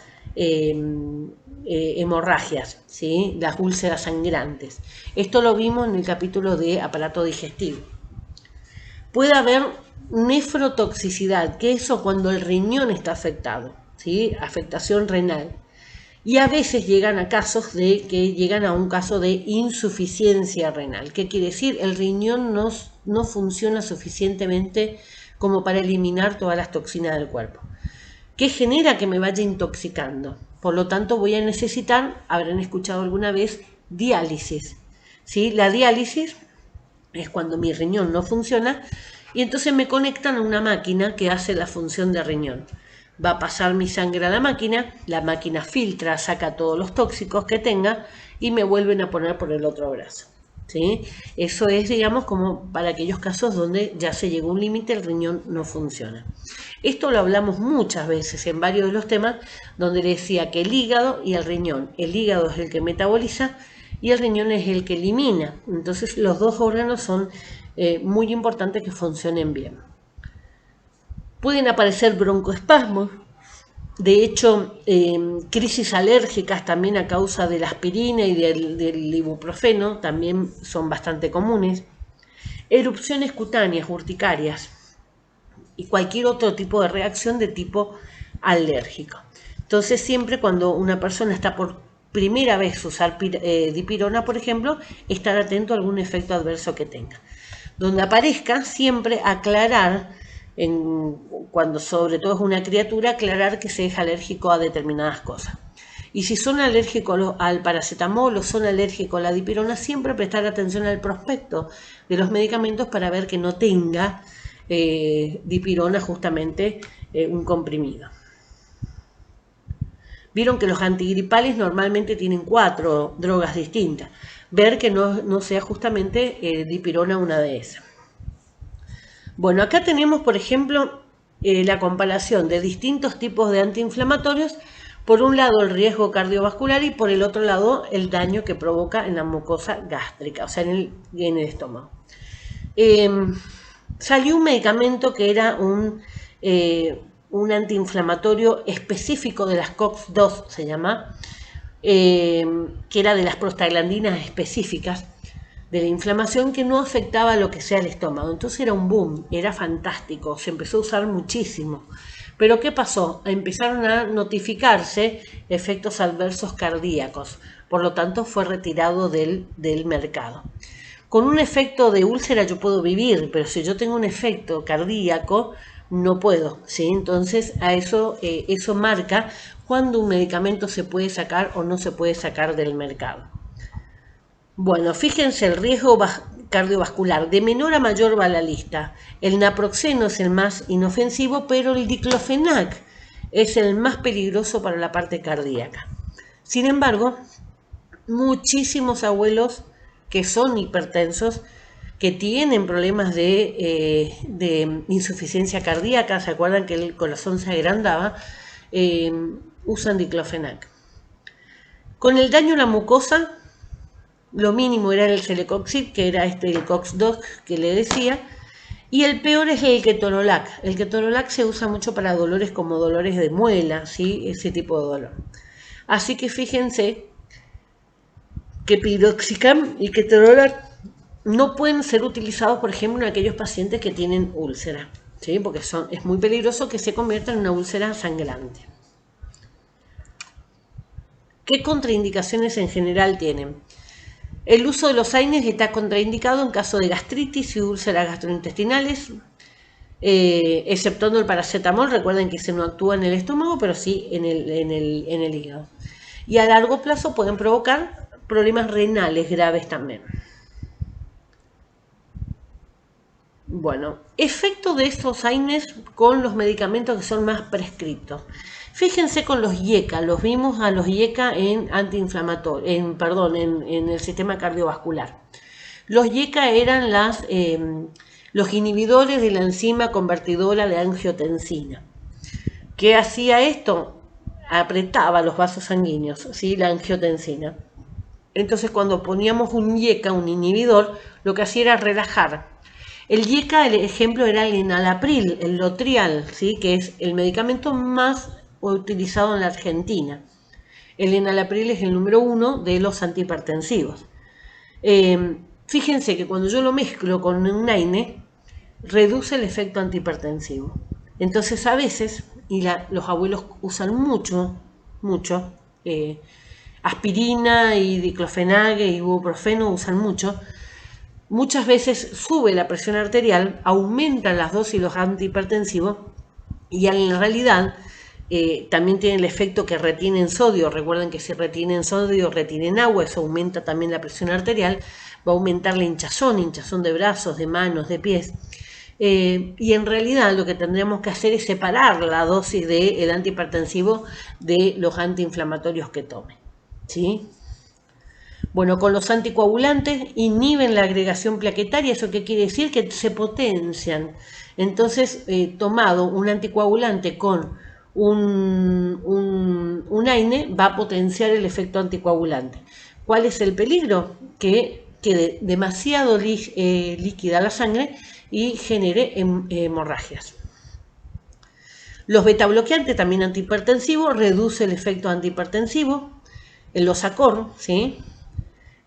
hemorragias, ¿sí? Las úlceras sangrantes. Esto lo vimos en el capítulo de aparato digestivo. Puede haber nefrotoxicidad, que es eso cuando el riñón está afectado, ¿sí? Afectación renal. Y a veces llegan a casos llegan a un caso de insuficiencia renal. ¿Qué quiere decir? El riñón no funciona suficientemente como para eliminar todas las toxinas del cuerpo. ¿Qué genera que me vaya intoxicando? Por lo tanto, voy a necesitar, habrán escuchado alguna vez, diálisis, ¿sí? La diálisis es cuando mi riñón no funciona y entonces me conectan a una máquina que hace la función de riñón. Va a pasar mi sangre a la máquina filtra, saca todos los tóxicos que tenga y me vuelven a poner por el otro brazo, ¿sí? Eso es, digamos, como para aquellos casos donde ya se llegó a un límite, el riñón no funciona. Esto lo hablamos muchas veces en varios de los temas donde le decía que el hígado y el riñón. El hígado es el que metaboliza y el riñón es el que elimina. Entonces los dos órganos son muy importantes que funcionen bien. Pueden aparecer broncoespasmos, de hecho crisis alérgicas también a causa de la aspirina y del ibuprofeno también son bastante comunes. Erupciones cutáneas, urticarias y cualquier otro tipo de reacción de tipo alérgico. Entonces siempre cuando una persona está por primera vez usar dipirona, por ejemplo, estar atento a algún efecto adverso que tenga. Donde aparezca, siempre aclarar, cuando sobre todo es una criatura, aclarar que se es alérgico a determinadas cosas. Y si son alérgicos al paracetamol o son alérgicos a la dipirona, siempre prestar atención al prospecto de los medicamentos para ver que no tenga dipirona justamente un comprimido. Vieron que los antigripales normalmente tienen 4 drogas distintas. Ver que no sea justamente dipirona una de esas. Bueno, acá tenemos, por ejemplo, la comparación de distintos tipos de antiinflamatorios. Por un lado, el riesgo cardiovascular y por el otro lado, el daño que provoca en la mucosa gástrica, o sea, en el estómago. Salió un medicamento que era un antiinflamatorio específico de las COX-2, se llama, que era de las prostaglandinas específicas de la inflamación, que no afectaba lo que sea el estómago. Entonces era un boom, era fantástico, se empezó a usar muchísimo. Pero ¿qué pasó? Empezaron a notificarse efectos adversos cardíacos, por lo tanto fue retirado del mercado. Con un efecto de úlcera yo puedo vivir, pero si yo tengo un efecto cardíaco, no puedo, ¿sí? Entonces a eso marca cuándo un medicamento se puede sacar o no se puede sacar del mercado. Bueno, fíjense el riesgo cardiovascular, de menor a mayor va la lista. El naproxeno es el más inofensivo, pero el diclofenac es el más peligroso para la parte cardíaca. Sin embargo, muchísimos abuelos que son hipertensos, que tienen problemas de insuficiencia cardíaca, ¿se acuerdan que el corazón se agrandaba? Usan diclofenac. Con el daño a la mucosa, lo mínimo era el celecoxib, que era el COX-2 que le decía, y el peor es el ketorolac. El ketorolac se usa mucho para dolores como dolores de muela, ¿sí? Ese tipo de dolor. Así que fíjense que piroxicam y ketorolac no pueden ser utilizados, por ejemplo, en aquellos pacientes que tienen úlcera, ¿sí? Porque es muy peligroso que se convierta en una úlcera sangrante. ¿Qué contraindicaciones en general tienen? El uso de los AINES está contraindicado en caso de gastritis y úlceras gastrointestinales, exceptuando el paracetamol. Recuerden que ese no actúa en el estómago, pero sí en el hígado. Y a largo plazo pueden provocar problemas renales graves también. Bueno, efecto de estos AINES con los medicamentos que son más prescriptos. Fíjense con los IECA, los vimos a los IECA en antiinflamatorio, en el sistema cardiovascular. Los IECA eran los inhibidores de la enzima convertidora de angiotensina. ¿Qué hacía esto? Apretaba los vasos sanguíneos, ¿sí? La angiotensina. Entonces, cuando poníamos un IECA, un inhibidor, lo que hacía era relajar. El IECA, el ejemplo, era el enalapril, el Lotrial, ¿sí? Que es el medicamento más utilizado en la Argentina. El enalapril es el número 1 de los antihipertensivos. Fíjense que cuando yo lo mezclo con un AINE, reduce el efecto antihipertensivo. Entonces, a veces, y los abuelos usan mucho, aspirina y diclofenac y ibuprofeno usan mucho. Muchas veces sube la presión arterial, aumentan las dosis de los antihipertensivos y en realidad también tiene el efecto que retienen sodio. Recuerden que si retienen sodio, retienen agua, eso aumenta también la presión arterial, va a aumentar la hinchazón de brazos, de manos, de pies. Y en realidad lo que tendríamos que hacer es separar la dosis del antihipertensivo de los antiinflamatorios que tome, ¿sí? Bueno, con los anticoagulantes inhiben la agregación plaquetaria. ¿Eso qué quiere decir? Que se potencian. Entonces, tomado un anticoagulante con un AINE, va a potenciar el efecto anticoagulante. ¿Cuál es el peligro? Que quede demasiado líquida la sangre y genere hemorragias. Los betabloqueantes, también antihipertensivos, reduce el efecto antihipertensivo. El Losacor, ¿sí?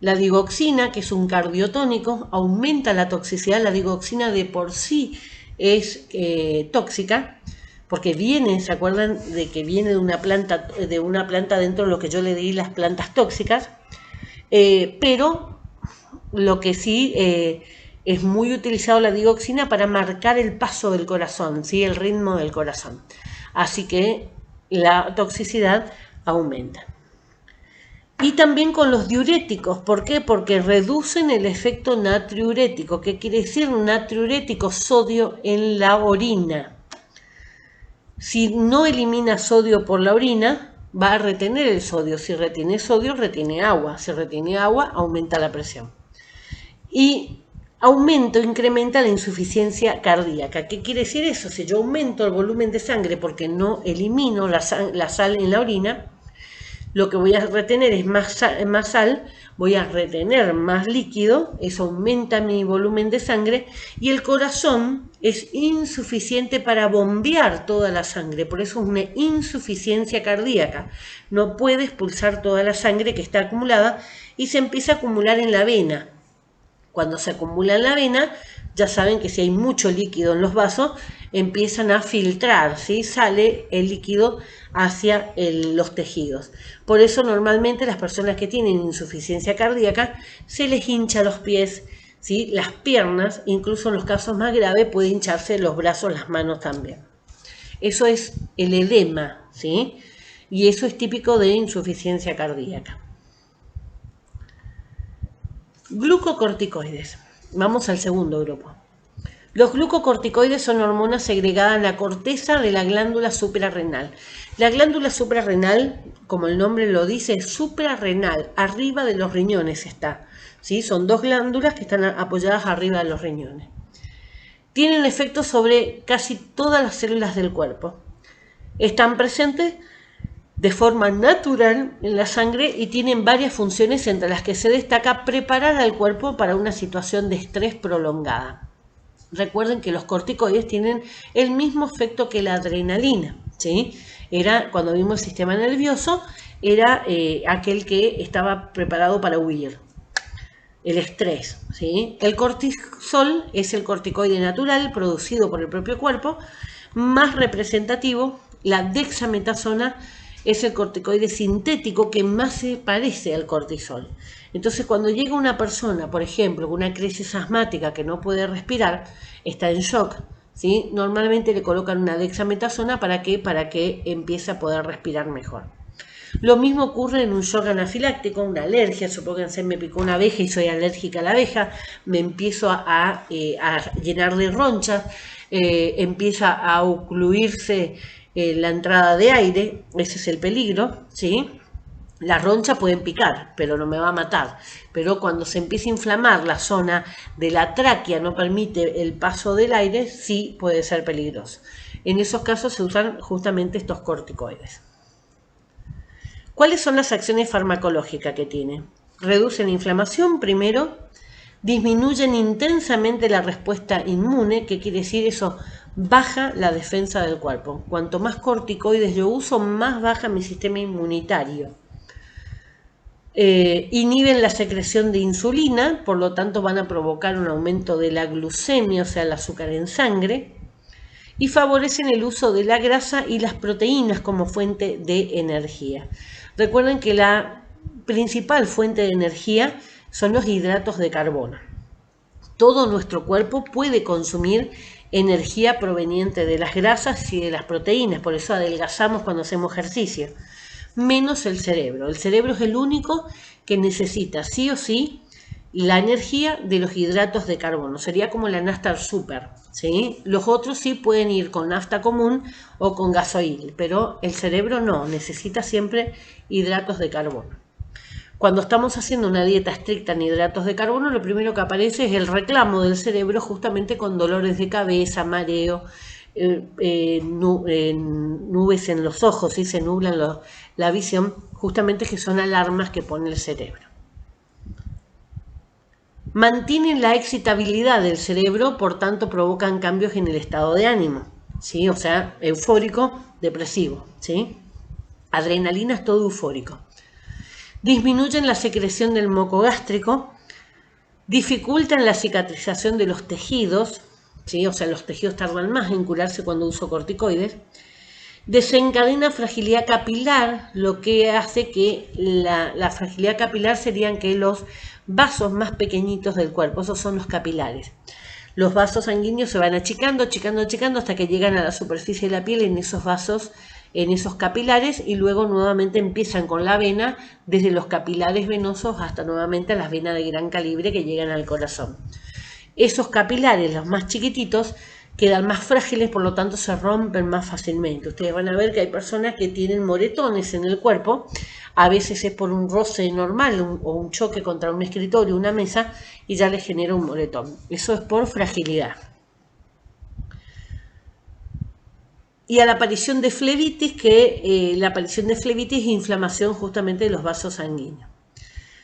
La digoxina, que es un cardiotónico, aumenta la toxicidad. La digoxina de por sí es tóxica, porque viene, ¿se acuerdan de que viene de una planta dentro de lo que yo le di las plantas tóxicas? Pero lo que sí es muy utilizado la digoxina para marcar el paso del corazón, ¿sí? El ritmo del corazón. Así que la toxicidad aumenta. Y también con los diuréticos. ¿Por qué? Porque reducen el efecto natriurético. ¿Qué quiere decir natriurético? Sodio en la orina. Si no elimina sodio por la orina, va a retener el sodio. Si retiene sodio, retiene agua. Si retiene agua, aumenta la presión. Y incrementa la insuficiencia cardíaca. ¿Qué quiere decir eso? Si yo aumento el volumen de sangre porque no elimino la sal en la orina, lo que voy a retener es más sal, voy a retener más líquido, eso aumenta mi volumen de sangre y el corazón es insuficiente para bombear toda la sangre, por eso es una insuficiencia cardíaca. No puede expulsar toda la sangre que está acumulada y se empieza a acumular en la vena. Cuando se acumula en la vena, ya saben que si hay mucho líquido en los vasos, empiezan a filtrar, ¿sí? Sale el líquido hacia los tejidos. Por eso normalmente las personas que tienen insuficiencia cardíaca se les hincha los pies, ¿sí? Las piernas, incluso en los casos más graves puede hincharse los brazos, las manos también. Eso es el edema, ¿sí? Y eso es típico de insuficiencia cardíaca. Glucocorticoides. Vamos al segundo grupo. Los glucocorticoides son hormonas segregadas en la corteza de la glándula suprarrenal. La glándula suprarrenal, como el nombre lo dice, es suprarrenal, arriba de los riñones está, ¿sí? Son dos glándulas que están apoyadas arriba de los riñones. Tienen efectos sobre casi todas las células del cuerpo. Están presentes de forma natural en la sangre y tienen varias funciones, entre las que se destaca preparar al cuerpo para una situación de estrés prolongada. Recuerden que los corticoides tienen el mismo efecto que la adrenalina, ¿sí? Cuando vimos el sistema nervioso, era aquel que estaba preparado para huir, el estrés, ¿sí? El cortisol es el corticoide natural producido por el propio cuerpo, más representativo, la dexametasona es el corticoide sintético que más se parece al cortisol. Entonces, cuando llega una persona, por ejemplo, con una crisis asmática que no puede respirar, está en shock, ¿sí? Normalmente le colocan una dexametasona ¿para qué? Para que empiece a poder respirar mejor. Lo mismo ocurre en un shock anafiláctico, una alergia. Supónganse, me picó una abeja y soy alérgica a la abeja, me empiezo a llenar de ronchas, empieza a ocluirse la entrada de aire, ese es el peligro, ¿sí? Las ronchas pueden picar, pero no me va a matar. Pero cuando se empieza a inflamar la zona de la tráquea, no permite el paso del aire, sí puede ser peligroso. En esos casos se usan justamente estos corticoides. ¿Cuáles son las acciones farmacológicas que tiene? Reducen inflamación primero, disminuyen intensamente la respuesta inmune. ¿Qué quiere decir eso? Baja la defensa del cuerpo. Cuanto más corticoides yo uso, más baja mi sistema inmunitario. Inhiben la secreción de insulina, por lo tanto van a provocar un aumento de la glucemia, o sea, el azúcar en sangre, y favorecen el uso de la grasa y las proteínas como fuente de energía. Recuerden que la principal fuente de energía son los hidratos de carbono. Todo nuestro cuerpo puede consumir energía proveniente de las grasas y de las proteínas, por eso adelgazamos cuando hacemos ejercicio, menos el cerebro. El cerebro es el único que necesita sí o sí la energía de los hidratos de carbono. Sería como la nafta super, ¿sí? Los otros sí pueden ir con nafta común o con gasoil, pero el cerebro no, necesita siempre hidratos de carbono. Cuando estamos haciendo una dieta estricta en hidratos de carbono, lo primero que aparece es el reclamo del cerebro, justamente con dolores de cabeza, mareo, nubes en los ojos, ¿sí? Se nublan la visión, justamente que son alarmas que pone el cerebro. Mantienen la excitabilidad del cerebro, por tanto provocan cambios en el estado de ánimo, ¿sí? O sea, eufórico, depresivo, ¿sí? Adrenalina es todo eufórico. Disminuyen la secreción del moco gástrico, dificultan la cicatrización de los tejidos, ¿sí? O sea, los tejidos tardan más en curarse cuando uso corticoides. Desencadena fragilidad capilar, lo que hace que la fragilidad capilar serían que los vasos más pequeñitos del cuerpo, esos son los capilares. Los vasos sanguíneos se van achicando, achicando hasta que llegan a la superficie de la piel en esos vasos, en esos capilares, y luego nuevamente empiezan con la vena, desde los capilares venosos hasta nuevamente las venas de gran calibre que llegan al corazón. Esos capilares, los más chiquititos, quedan más frágiles, por lo tanto se rompen más fácilmente. Ustedes van a ver que hay personas que tienen moretones en el cuerpo, a veces es por un roce normal o un choque contra un escritorio, una mesa, y ya les genera un moretón. Eso es por fragilidad. Y a la aparición de flebitis, la aparición de flebitis es inflamación justamente de los vasos sanguíneos.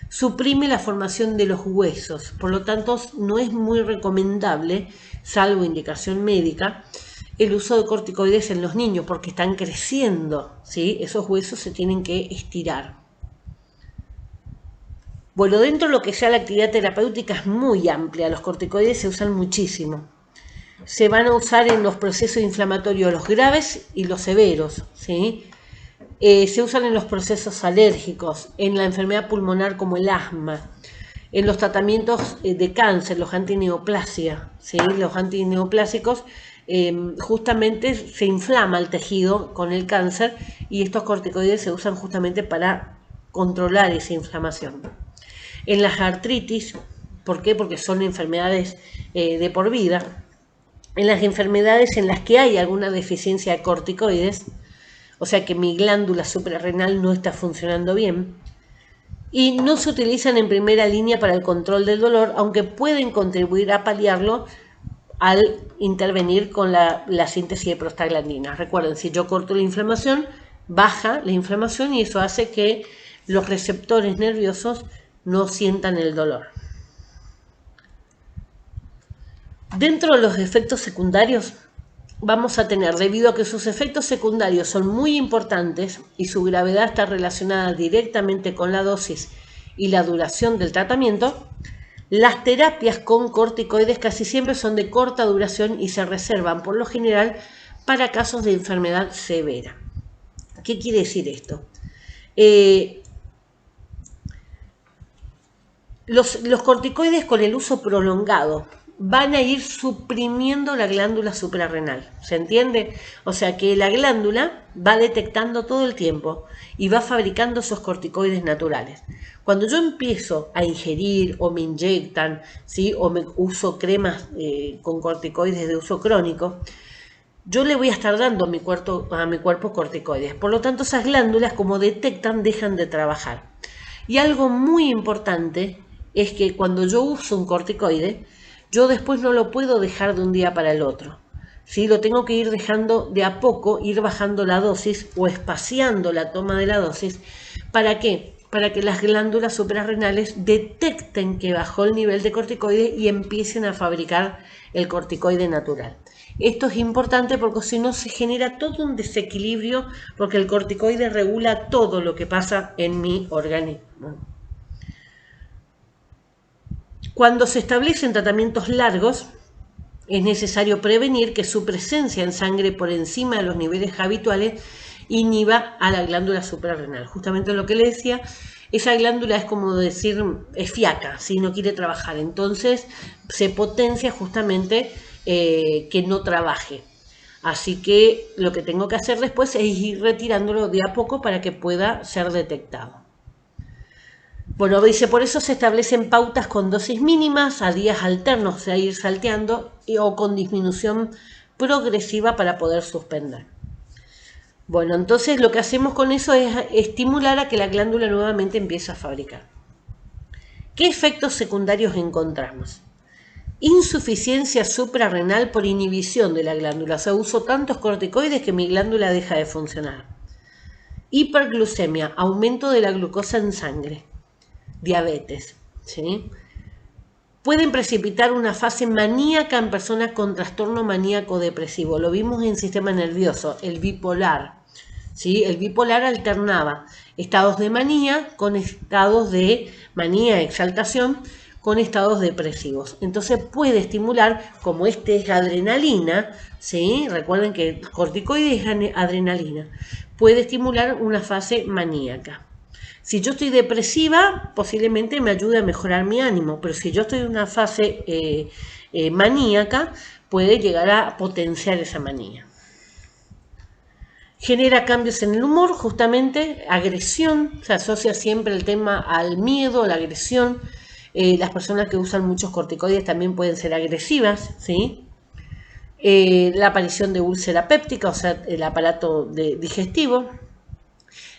Suprime la formación de los huesos, por lo tanto no es muy recomendable, salvo indicación médica, el uso de corticoides en los niños porque están creciendo, ¿sí? Esos huesos se tienen que estirar. Bueno, dentro de lo que sea la actividad terapéutica es muy amplia, los corticoides se usan muchísimo. Se van a usar en los procesos inflamatorios, los graves y los severos, ¿sí? Se usan en los procesos alérgicos, en la enfermedad pulmonar como el asma, en los tratamientos de cáncer, los antineoplasia, ¿sí? Los antineoplásicos, justamente se inflama el tejido con el cáncer y estos corticoides se usan justamente para controlar esa inflamación. En las artritis, ¿por qué? Porque son enfermedades de por vida. En las enfermedades en las que hay alguna deficiencia de corticoides, o sea que mi glándula suprarrenal no está funcionando bien, y no se utilizan en primera línea para el control del dolor, aunque pueden contribuir a paliarlo al intervenir con la síntesis de prostaglandinas. Recuerden, si yo corto la inflamación, baja la inflamación y eso hace que los receptores nerviosos no sientan el dolor. Dentro de los efectos secundarios vamos a tener, debido a que sus efectos secundarios son muy importantes y su gravedad está relacionada directamente con la dosis y la duración del tratamiento, las terapias con corticoides casi siempre son de corta duración y se reservan por lo general para casos de enfermedad severa. ¿Qué quiere decir esto? Los corticoides con el uso prolongado van a ir suprimiendo la glándula suprarrenal, ¿se entiende? O sea que la glándula va detectando todo el tiempo y va fabricando esos corticoides naturales. Cuando yo empiezo a ingerir o me inyectan, ¿sí? O me uso cremas con corticoides de uso crónico, yo le voy a estar dando a mi cuerpo corticoides. Por lo tanto, esas glándulas, como detectan, dejan de trabajar. Y algo muy importante es que cuando yo uso un corticoide, yo después no lo puedo dejar de un día para el otro. ¿Sí? Lo tengo que ir dejando de a poco, ir bajando la dosis o espaciando la toma de la dosis. ¿Para qué? Para que las glándulas suprarrenales detecten que bajó el nivel de corticoide y empiecen a fabricar el corticoide natural. Esto es importante porque si no se genera todo un desequilibrio, porque el corticoide regula todo lo que pasa en mi organismo. Cuando se establecen tratamientos largos, es necesario prevenir que su presencia en sangre por encima de los niveles habituales inhiba a la glándula suprarrenal. Justamente lo que le decía, esa glándula es como decir, es fiaca, ¿sí? No quiere trabajar. Entonces se potencia justamente que no trabaje. Así que lo que tengo que hacer después es ir retirándolo de a poco para que pueda ser detectado. Bueno, dice, por eso se establecen pautas con dosis mínimas, a días alternos, o sea, ir salteando, o con disminución progresiva para poder suspender. Bueno, entonces lo que hacemos con eso es estimular a que la glándula nuevamente empiece a fabricar. ¿Qué efectos secundarios encontramos? Insuficiencia suprarrenal por inhibición de la glándula, o sea, uso tantos corticoides que mi glándula deja de funcionar. Hiperglucemia, aumento de la glucosa en sangre. Diabetes, ¿sí? Pueden precipitar una fase maníaca en personas con trastorno maníaco depresivo. Lo vimos en sistema nervioso, el bipolar, ¿sí? El bipolar alternaba estados de manía con estados de manía, exaltación, con estados depresivos. Entonces puede estimular, como este es adrenalina, ¿sí? Recuerden que el corticoide es adrenalina, puede estimular una fase maníaca. Si yo estoy depresiva, posiblemente me ayude a mejorar mi ánimo, pero si yo estoy en una fase maníaca, puede llegar a potenciar esa manía. Genera cambios en el humor, justamente agresión, se asocia siempre el tema al miedo, a la agresión. Las personas que usan muchos corticoides también pueden ser agresivas, ¿sí? La aparición de úlcera péptica, o sea, el aparato digestivo.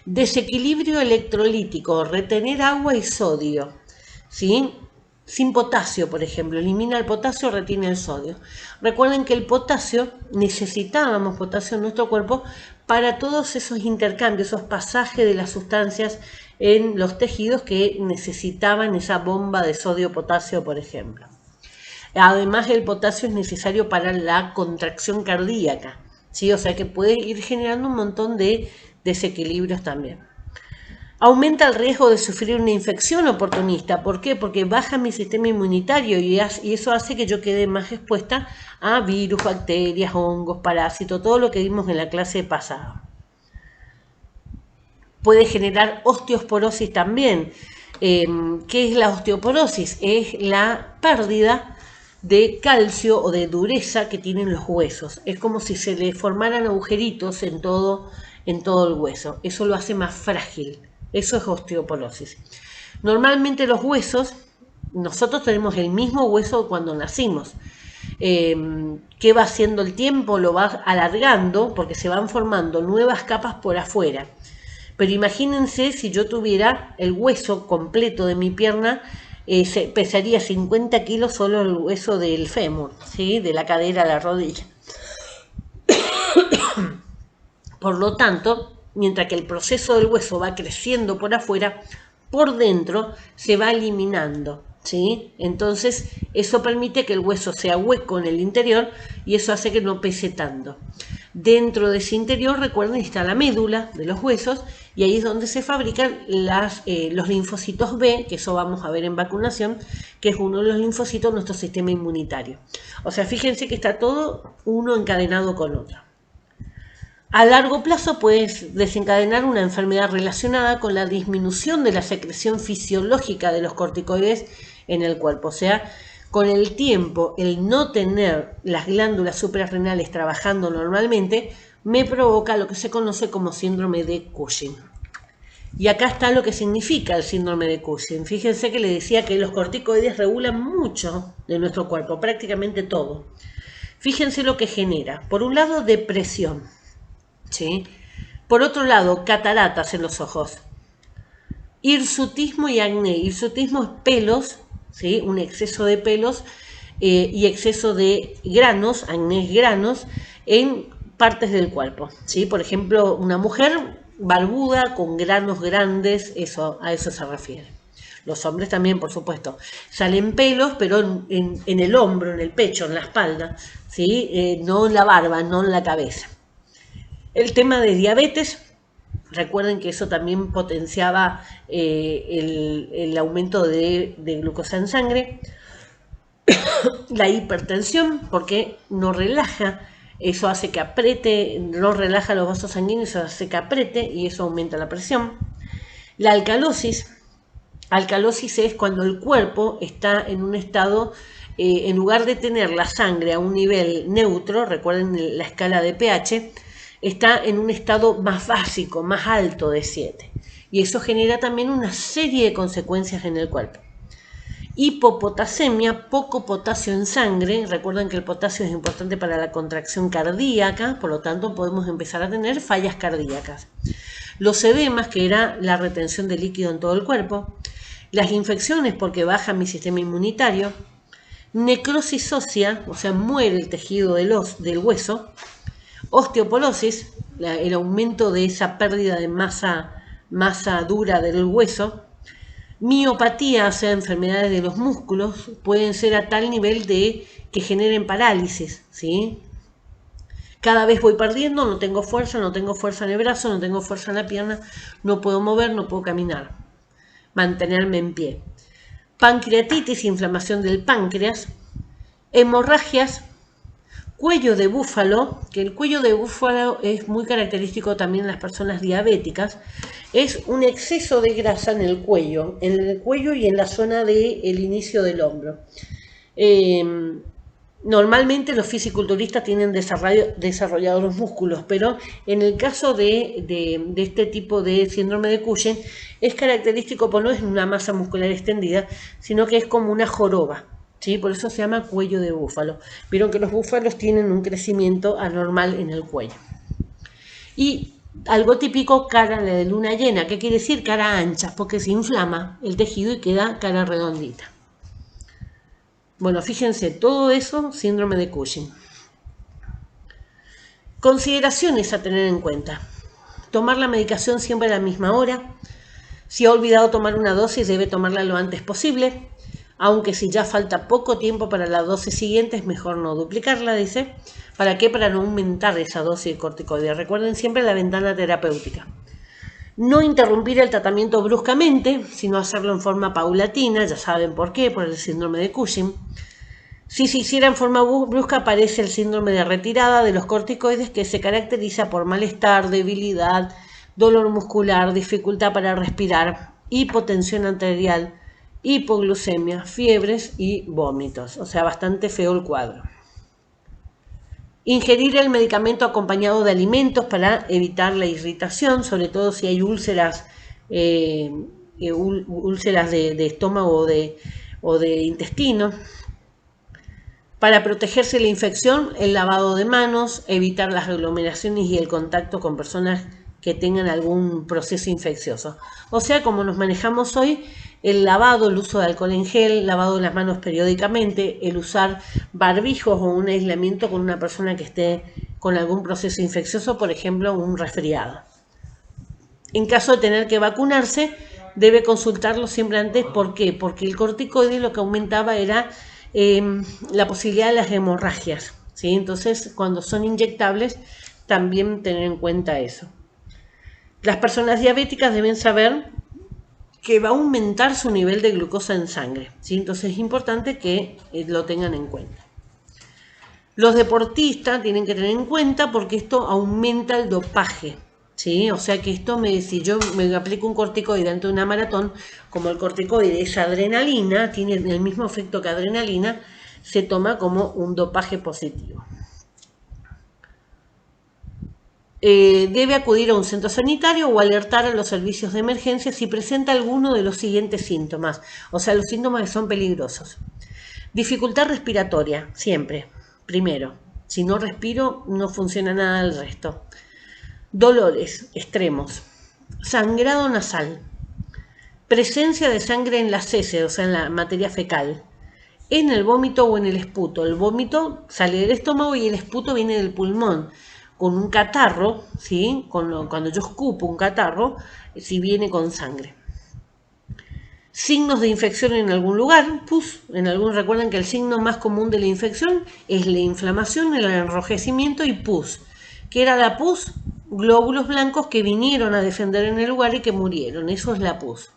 Desequilibrio electrolítico, retener agua y sodio, ¿sí? Sin potasio, por ejemplo, elimina el potasio, retiene el sodio. Recuerden que el potasio, necesitábamos potasio en nuestro cuerpo para todos esos intercambios, esos pasajes de las sustancias en los tejidos que necesitaban esa bomba de sodio-potasio, por ejemplo. Además, el potasio es necesario para la contracción cardíaca, ¿sí? O sea que puede ir generando un montón de desequilibrios también. Aumenta el riesgo de sufrir una infección oportunista. ¿Por qué? Porque baja mi sistema inmunitario y eso hace que yo quede más expuesta a virus, bacterias, hongos, parásitos, todo lo que vimos en la clase pasada. Puede generar osteoporosis también. ¿Qué es la osteoporosis? Es la pérdida de calcio o de dureza que tienen los huesos. Es como si se le formaran agujeritos en todo el hueso. Eso lo hace más frágil. Eso es osteoporosis. Normalmente los huesos, nosotros tenemos el mismo hueso cuando nacimos. ¿Qué va haciendo el tiempo? Lo va alargando porque se van formando nuevas capas por afuera. Pero imagínense si yo tuviera el hueso completo de mi pierna, pesaría 50 kilos solo el hueso del fémur, ¿sí? De la cadera a la rodilla. Por lo tanto, mientras que el proceso del hueso va creciendo por afuera, por dentro se va eliminando, ¿sí? Entonces, eso permite que el hueso sea hueco en el interior y eso hace que no pese tanto. Dentro de ese interior, recuerden, está la médula de los huesos y ahí es donde se fabrican los linfocitos B, que eso vamos a ver en vacunación, que es uno de los linfocitos de nuestro sistema inmunitario. O sea, fíjense que está todo uno encadenado con otro. A largo plazo puede desencadenar una enfermedad relacionada con la disminución de la secreción fisiológica de los corticoides en el cuerpo. O sea, con el tiempo, el no tener las glándulas suprarrenales trabajando normalmente me provoca lo que se conoce como síndrome de Cushing. Y acá está lo que significa el síndrome de Cushing. Fíjense que le decía que los corticoides regulan mucho de nuestro cuerpo, prácticamente todo. Fíjense lo que genera. Por un lado, depresión. ¿Sí? Por otro lado, cataratas en los ojos. Hirsutismo y acné. Hirsutismo es pelos, ¿sí? Un exceso de pelos y exceso de granos, acné es granos, en partes del cuerpo. ¿Sí? Por ejemplo, una mujer barbuda con granos grandes, a eso se refiere. Los hombres también, por supuesto. Salen pelos, pero en el hombro, en el pecho, en la espalda, ¿sí? No en la barba, no en la cabeza. El tema de diabetes, recuerden que eso también potenciaba el aumento de glucosa en sangre. La hipertensión, porque no relaja, eso hace que apriete, no relaja los vasos sanguíneos, eso hace que apriete y eso aumenta la presión. La alcalosis es cuando el cuerpo está en un estado, en lugar de tener la sangre a un nivel neutro, recuerden la escala de pH, está en un estado más básico, más alto de 7. Y eso genera también una serie de consecuencias en el cuerpo. Hipopotasemia, poco potasio en sangre. Recuerden que el potasio es importante para la contracción cardíaca, por lo tanto podemos empezar a tener fallas cardíacas. Los edemas, que era la retención de líquido en todo el cuerpo. Las infecciones, porque baja mi sistema inmunitario. Necrosis ósea, o sea, muere el tejido del hueso. Osteoporosis, el aumento de esa pérdida de masa dura del hueso. Miopatía, o sea, enfermedades de los músculos, pueden ser a tal nivel de que generen parálisis, ¿sí? Cada vez voy perdiendo, no tengo fuerza en el brazo, no tengo fuerza en la pierna, no puedo mover, no puedo caminar, mantenerme en pie. Pancreatitis, inflamación del páncreas. Hemorragias. Cuello de búfalo, que el cuello de búfalo es muy característico también en las personas diabéticas, es un exceso de grasa en el cuello y en la zona del inicio del hombro. Normalmente los fisiculturistas tienen desarrollados los músculos, pero en el caso de este tipo de síndrome de Cushing es característico, porque no es una masa muscular extendida, sino que es como una joroba. ¿Sí? Por eso se llama cuello de búfalo. Vieron que los búfalos tienen un crecimiento anormal en el cuello. Y algo típico, cara de luna llena. ¿Qué quiere decir? Cara ancha, porque se inflama el tejido y queda cara redondita. Bueno, fíjense, todo eso, síndrome de Cushing. Consideraciones a tener en cuenta. Tomar la medicación siempre a la misma hora. Si ha olvidado tomar una dosis, debe tomarla lo antes posible. Aunque si ya falta poco tiempo para la dosis siguiente, es mejor no duplicarla, dice. ¿Para qué? Para no aumentar esa dosis de corticoides. Recuerden siempre la ventana terapéutica. No interrumpir el tratamiento bruscamente, sino hacerlo en forma paulatina, ya saben por qué, por el síndrome de Cushing. Si se hiciera en forma brusca, aparece el síndrome de retirada de los corticoides, que se caracteriza por malestar, debilidad, dolor muscular, dificultad para respirar, hipotensión arterial, hipoglucemia, fiebres y vómitos. O sea, bastante feo el cuadro. Ingerir el medicamento acompañado de alimentos para evitar la irritación, sobre todo si hay úlceras, úlceras de estómago o de intestino. Para protegerse de la infección, el lavado de manos, evitar las aglomeraciones y el contacto con personas que tengan algún proceso infeccioso. O sea, como nos manejamos hoy, el lavado, el uso de alcohol en gel, lavado de las manos periódicamente, el usar barbijos o un aislamiento con una persona que esté con algún proceso infeccioso, por ejemplo, un resfriado. En caso de tener que vacunarse, debe consultarlo siempre antes. ¿Por qué? Porque el corticoide lo que aumentaba era la posibilidad de las hemorragias, ¿sí? Entonces, cuando son inyectables, también tener en cuenta eso. Las personas diabéticas deben saber que va a aumentar su nivel de glucosa en sangre, ¿sí? Entonces es importante que lo tengan en cuenta. Los deportistas tienen que tener en cuenta porque esto aumenta el dopaje, ¿sí? O sea que si yo me aplico un corticoide ante una maratón, como el corticoide es adrenalina, tiene el mismo efecto que adrenalina, se toma como un dopaje positivo. Debe acudir a un centro sanitario o alertar a los servicios de emergencia si presenta alguno de los siguientes síntomas, o sea, los síntomas que son peligrosos. Dificultad respiratoria, siempre, primero. Si no respiro, no funciona nada el resto. Dolores extremos. Sangrado nasal. Presencia de sangre en las heces, o sea, en la materia fecal. En el vómito o en el esputo. El vómito sale del estómago y el esputo viene del pulmón. Con un catarro, ¿sí? Cuando yo escupo un catarro, si viene con sangre. Signos de infección en algún lugar, pus. Recuerden que el signo más común de la infección es la inflamación, el enrojecimiento y pus. ¿Qué era la pus? Glóbulos blancos que vinieron a defender en el lugar y que murieron. Eso es la pus.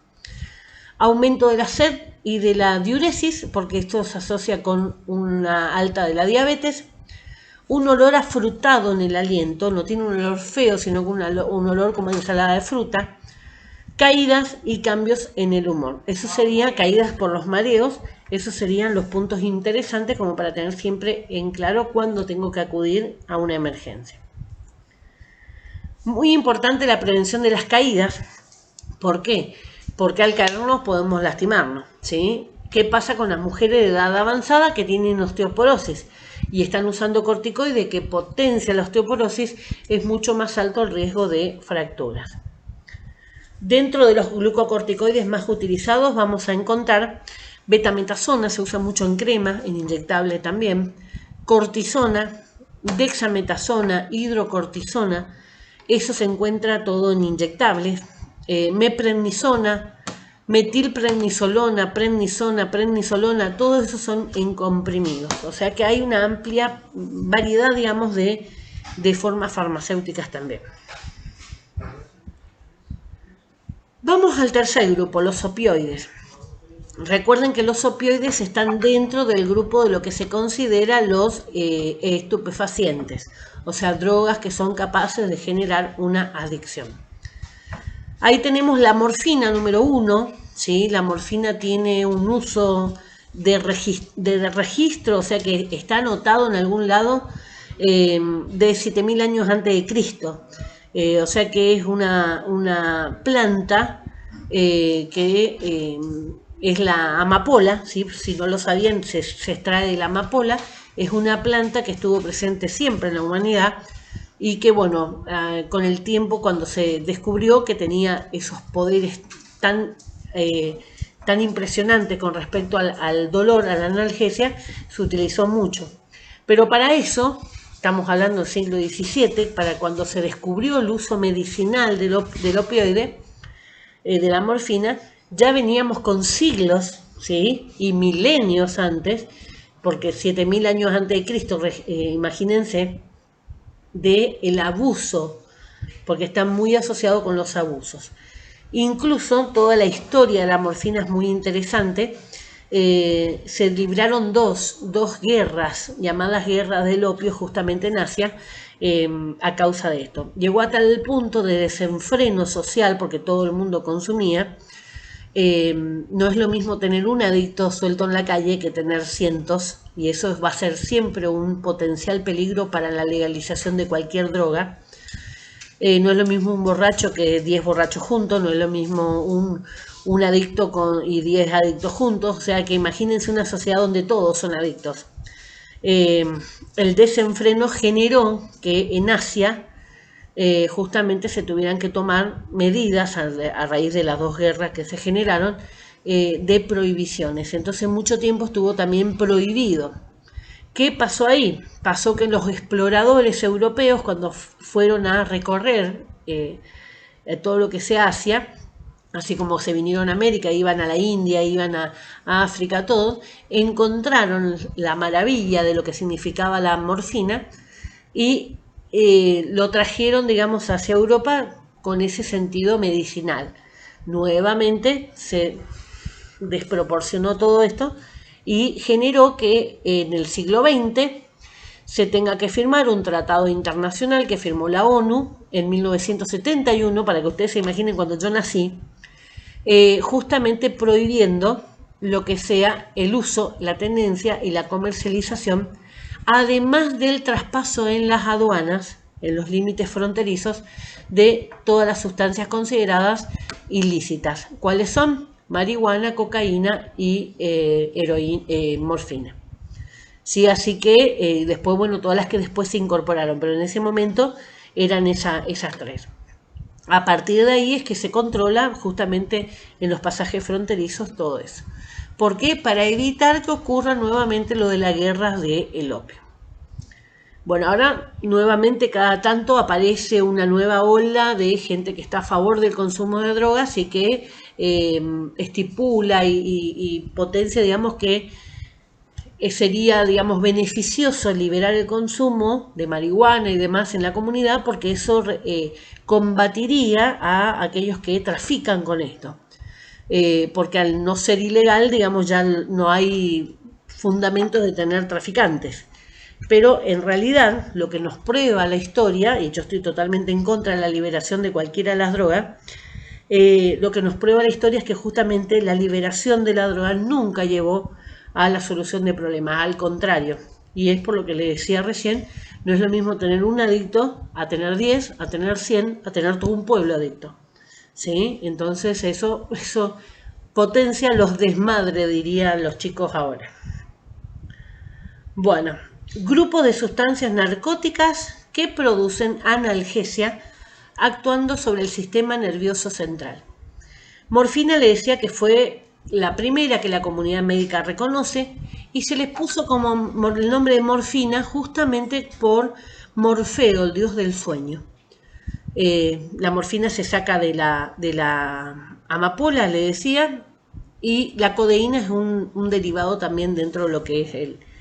Aumento de la sed y de la diuresis, porque esto se asocia con una alta de la diabetes. Un olor afrutado en el aliento, no tiene un olor feo, sino un olor como ensalada de fruta. Caídas y cambios en el humor. Eso sería caídas por los mareos. Esos serían los puntos interesantes como para tener siempre en claro cuándo tengo que acudir a una emergencia. Muy importante la prevención de las caídas. ¿Por qué? Porque al caernos podemos lastimarnos, ¿sí? ¿Qué pasa con las mujeres de edad avanzada que tienen osteoporosis y están usando corticoide que potencia la osteoporosis? Es mucho más alto el riesgo de fracturas. Dentro de los glucocorticoides más utilizados vamos a encontrar betametasona, se usa mucho en crema, en inyectable también, cortisona, dexametasona, hidrocortisona, eso se encuentra todo en inyectables, meprednisona, metilprednisolona, prednisolona, todo eso son en comprimidos. O sea que hay una amplia variedad, digamos, de formas farmacéuticas también. Vamos al tercer grupo, los opioides. Recuerden que los opioides están dentro del grupo de lo que se considera los estupefacientes, o sea, drogas que son capaces de generar una adicción. Ahí tenemos la morfina número 1, ¿sí? La morfina tiene un uso de registro, o sea que está anotado en algún lado de 7000 años antes de Cristo. O sea que es una planta que es la amapola, ¿sí? Si no lo sabían, se extrae de la amapola. Es una planta que estuvo presente siempre en la humanidad y que, bueno, con el tiempo, cuando se descubrió que tenía esos poderes tan impresionantes con respecto al dolor, a la analgesia, se utilizó mucho. Pero para eso, estamos hablando del siglo XVII, para cuando se descubrió el uso medicinal del opioide, de la morfina, ya veníamos con siglos, ¿sí? Y milenios antes, porque 7000 años antes de Cristo, imagínense, del abuso, porque está muy asociado con los abusos. Incluso toda la historia de la morfina es muy interesante. Se libraron dos guerras, llamadas guerras del opio, justamente en Asia, a causa de esto. Llegó a tal punto de desenfreno social, porque todo el mundo consumía. No es lo mismo tener un adicto suelto en la calle que tener cientos, y eso va a ser siempre un potencial peligro para la legalización de cualquier droga. No es lo mismo un borracho que 10 borrachos juntos, no es lo mismo un adicto y 10 adictos juntos, o sea que imagínense una sociedad donde todos son adictos. El desenfreno generó que en Asia justamente se tuvieran que tomar medidas a raíz de las dos guerras que se generaron de prohibiciones. Entonces mucho tiempo estuvo también prohibido. ¿Qué pasó ahí? Pasó que los exploradores europeos, cuando fueron a recorrer todo lo que sea Asia, así como se vinieron a América, iban a la India, iban a África, todos, encontraron la maravilla de lo que significaba la morfina y lo trajeron, digamos, hacia Europa con ese sentido medicinal. Nuevamente se desproporcionó todo esto y generó que en el siglo XX se tenga que firmar un tratado internacional que firmó la ONU en 1971, para que ustedes se imaginen cuando yo nací, justamente prohibiendo lo que sea el uso, la tenencia y la comercialización, además del traspaso en las aduanas, en los límites fronterizos, de todas las sustancias consideradas ilícitas. ¿Cuáles son? Marihuana, cocaína y morfina. Sí, así que después, bueno, todas las que después se incorporaron, pero en ese momento eran esas tres. A partir de ahí es que se controla justamente en los pasajes fronterizos todo eso. ¿Por qué? Para evitar que ocurra nuevamente lo de la guerra del opio. Bueno, ahora nuevamente cada tanto aparece una nueva ola de gente que está a favor del consumo de drogas y que estipula y potencia, digamos, que sería, digamos, beneficioso liberar el consumo de marihuana y demás en la comunidad, porque eso combatiría a aquellos que trafican con esto. Porque al no ser ilegal, digamos, ya no hay fundamentos de tener traficantes. Pero en realidad lo que nos prueba la historia, y yo estoy totalmente en contra de la liberación de cualquiera de las drogas, lo que nos prueba la historia es que justamente la liberación de la droga nunca llevó a la solución de problemas, al contrario. Y es por lo que le decía recién, no es lo mismo tener un adicto a tener 10, a tener 100, a tener todo un pueblo adicto. ¿Sí? Entonces eso potencia los desmadres, dirían los chicos ahora. Bueno, grupo de sustancias narcóticas que producen analgesia actuando sobre el sistema nervioso central. Morfina, le decía que fue la primera que la comunidad médica reconoce y se les puso como el nombre de morfina justamente por Morfeo, el dios del sueño. La morfina se saca de la amapola, le decía, y la codeína es un derivado también dentro de lo que es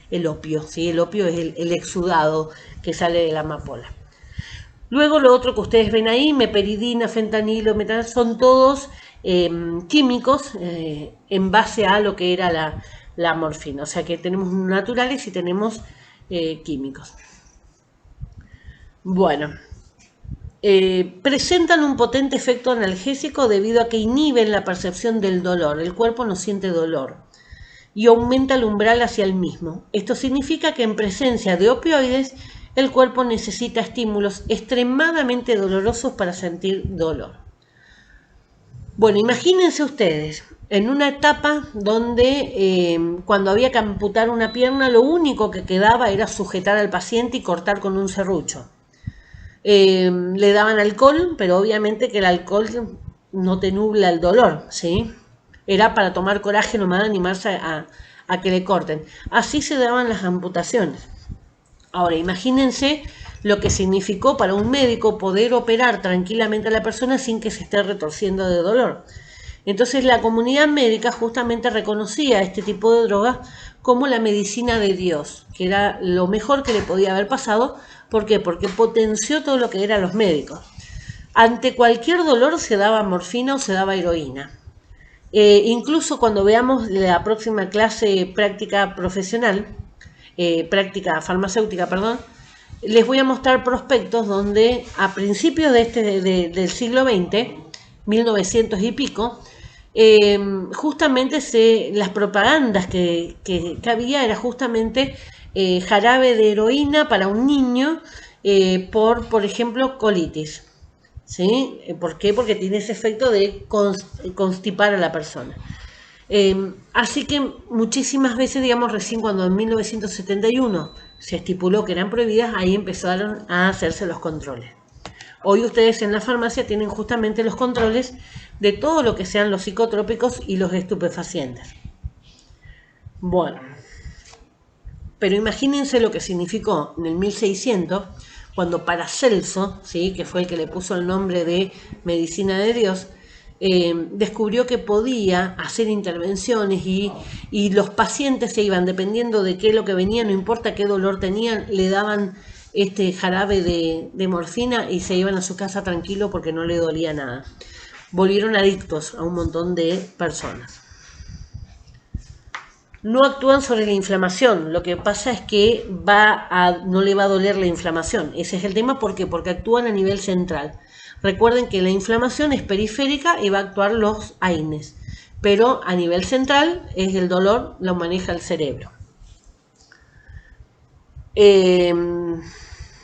el opio. ¿Sí? El opio es el exudado que sale de la amapola. Luego lo otro que ustedes ven ahí, meperidina, fentanilo, metanol, son todos químicos en base a lo que era la morfina. O sea que tenemos naturales y tenemos químicos. Bueno, presentan un potente efecto analgésico debido a que inhiben la percepción del dolor. El cuerpo no siente dolor y aumenta el umbral hacia el mismo. Esto significa que en presencia de opioides el cuerpo necesita estímulos extremadamente dolorosos para sentir dolor. Bueno, imagínense ustedes, en una etapa donde cuando había que amputar una pierna, lo único que quedaba era sujetar al paciente y cortar con un serrucho. Le daban alcohol, pero obviamente que el alcohol no te nubla el dolor, ¿sí? Era para tomar coraje nomás, animarse a que le corten. Así se daban las amputaciones. Ahora, imagínense lo que significó para un médico poder operar tranquilamente a la persona sin que se esté retorciendo de dolor. Entonces la comunidad médica justamente reconocía este tipo de drogas como la medicina de Dios, que era lo mejor que le podía haber pasado. ¿Por qué? Porque potenció todo lo que eran los médicos. Ante cualquier dolor se daba morfina o se daba heroína. Incluso cuando veamos la próxima clase práctica profesional, práctica farmacéutica, perdón, les voy a mostrar prospectos donde a principios del siglo XX, 1900 y pico, justamente las propagandas que había era justamente jarabe de heroína para un niño por ejemplo, colitis. ¿Sí? ¿Por qué? Porque tiene ese efecto de constipar a la persona. Así que muchísimas veces, digamos, recién cuando en 1971 se estipuló que eran prohibidas, ahí empezaron a hacerse los controles. Hoy ustedes en la farmacia tienen justamente los controles de todo lo que sean los psicotrópicos y los estupefacientes. Bueno, pero imagínense lo que significó en el 1600, cuando Paracelso, ¿sí?, que fue el que le puso el nombre de medicina de Dios, descubrió que podía hacer intervenciones y los pacientes se iban, dependiendo de qué es lo que venía, no importa qué dolor tenían, le daban este jarabe de morfina y se iban a su casa tranquilo porque no le dolía nada. Volvieron adictos a un montón de personas. No actúan sobre la inflamación, lo que pasa es que no le va a doler la inflamación. Ese es el tema, ¿por qué? Porque actúan a nivel central. Recuerden que la inflamación es periférica y va a actuar los AINES, pero a nivel central es el dolor, lo maneja el cerebro.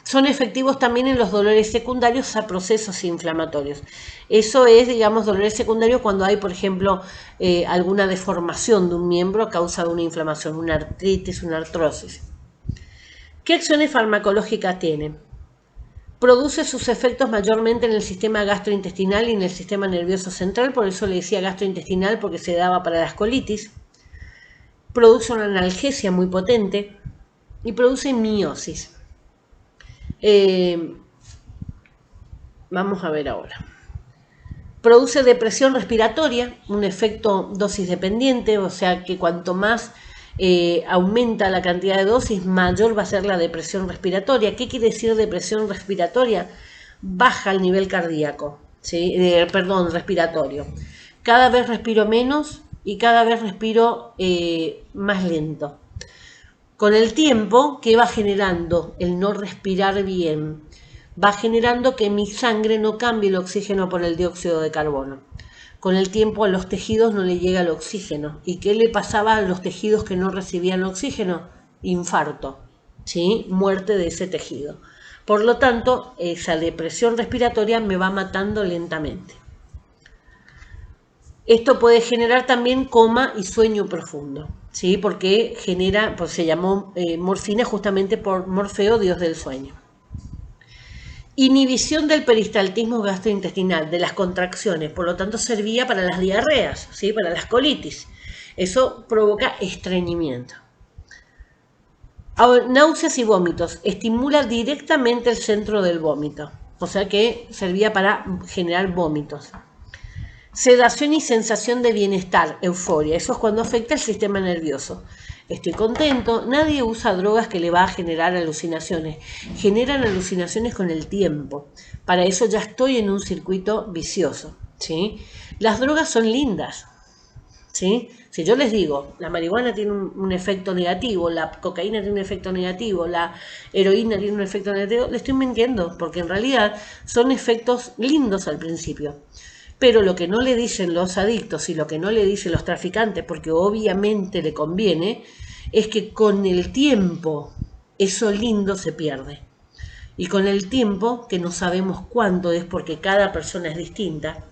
Son efectivos también en los dolores secundarios a procesos inflamatorios. Eso es, digamos, dolores secundarios cuando hay, por ejemplo, alguna deformación de un miembro a causa de una inflamación, una artritis, una artrosis. ¿Qué acciones farmacológicas tiene? Produce sus efectos mayormente en el sistema gastrointestinal y en el sistema nervioso central, por eso le decía gastrointestinal porque se daba para las colitis. Produce una analgesia muy potente y produce miosis. Vamos a ver ahora. Produce depresión respiratoria, un efecto dosis dependiente, o sea que cuanto más aumenta la cantidad de dosis, mayor va a ser la depresión respiratoria. ¿Qué quiere decir depresión respiratoria? Baja el nivel cardíaco, ¿sí? Respiratorio. Cada vez respiro menos y cada vez respiro más lento. Con el tiempo, ¿qué va generando el no respirar bien? Va generando que mi sangre no cambie el oxígeno por el dióxido de carbono. Con el tiempo a los tejidos no le llega el oxígeno. ¿Y qué le pasaba a los tejidos que no recibían oxígeno? Infarto, ¿sí? Muerte de ese tejido. Por lo tanto, esa depresión respiratoria me va matando lentamente. Esto puede generar también coma y sueño profundo, ¿sí? Porque pues se llamó morfina justamente por Morfeo, dios del sueño. Inhibición del peristaltismo gastrointestinal, de las contracciones, por lo tanto servía para las diarreas, ¿sí? Para las colitis. Eso provoca estreñimiento. Náuseas y vómitos, estimula directamente el centro del vómito, o sea que servía para generar vómitos. Sedación y sensación de bienestar, euforia, eso es cuando afecta el sistema nervioso. Estoy contento, nadie usa drogas que le va a generar alucinaciones. Generan alucinaciones con el tiempo. Para eso ya estoy en un circuito vicioso, ¿sí? Las drogas son lindas, ¿sí? Si yo les digo, la marihuana tiene un efecto negativo, la cocaína tiene un efecto negativo, la heroína tiene un efecto negativo, le estoy mintiendo, porque en realidad son efectos lindos al principio. Pero lo que no le dicen los adictos y lo que no le dicen los traficantes, porque obviamente le conviene, es que con el tiempo eso lindo se pierde. Y con el tiempo, que no sabemos cuánto es porque cada persona es distinta,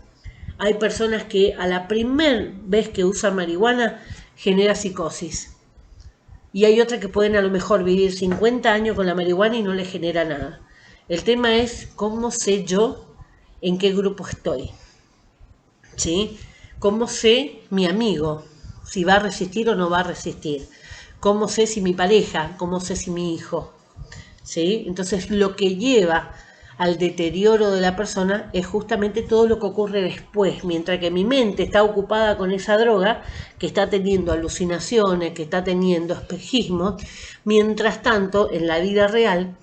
hay personas que a la primera vez que usan marihuana genera psicosis. Y hay otras que pueden a lo mejor vivir 50 años con la marihuana y no les genera nada. El tema es cómo sé yo en qué grupo estoy. ¿Sí? ¿Cómo sé mi amigo si va a resistir o no va a resistir? ¿Cómo sé si mi pareja? ¿Cómo sé si mi hijo? ¿Sí? Entonces lo que lleva al deterioro de la persona es justamente todo lo que ocurre después, mientras que mi mente está ocupada con esa droga, que está teniendo alucinaciones, que está teniendo espejismos, mientras tanto en la vida real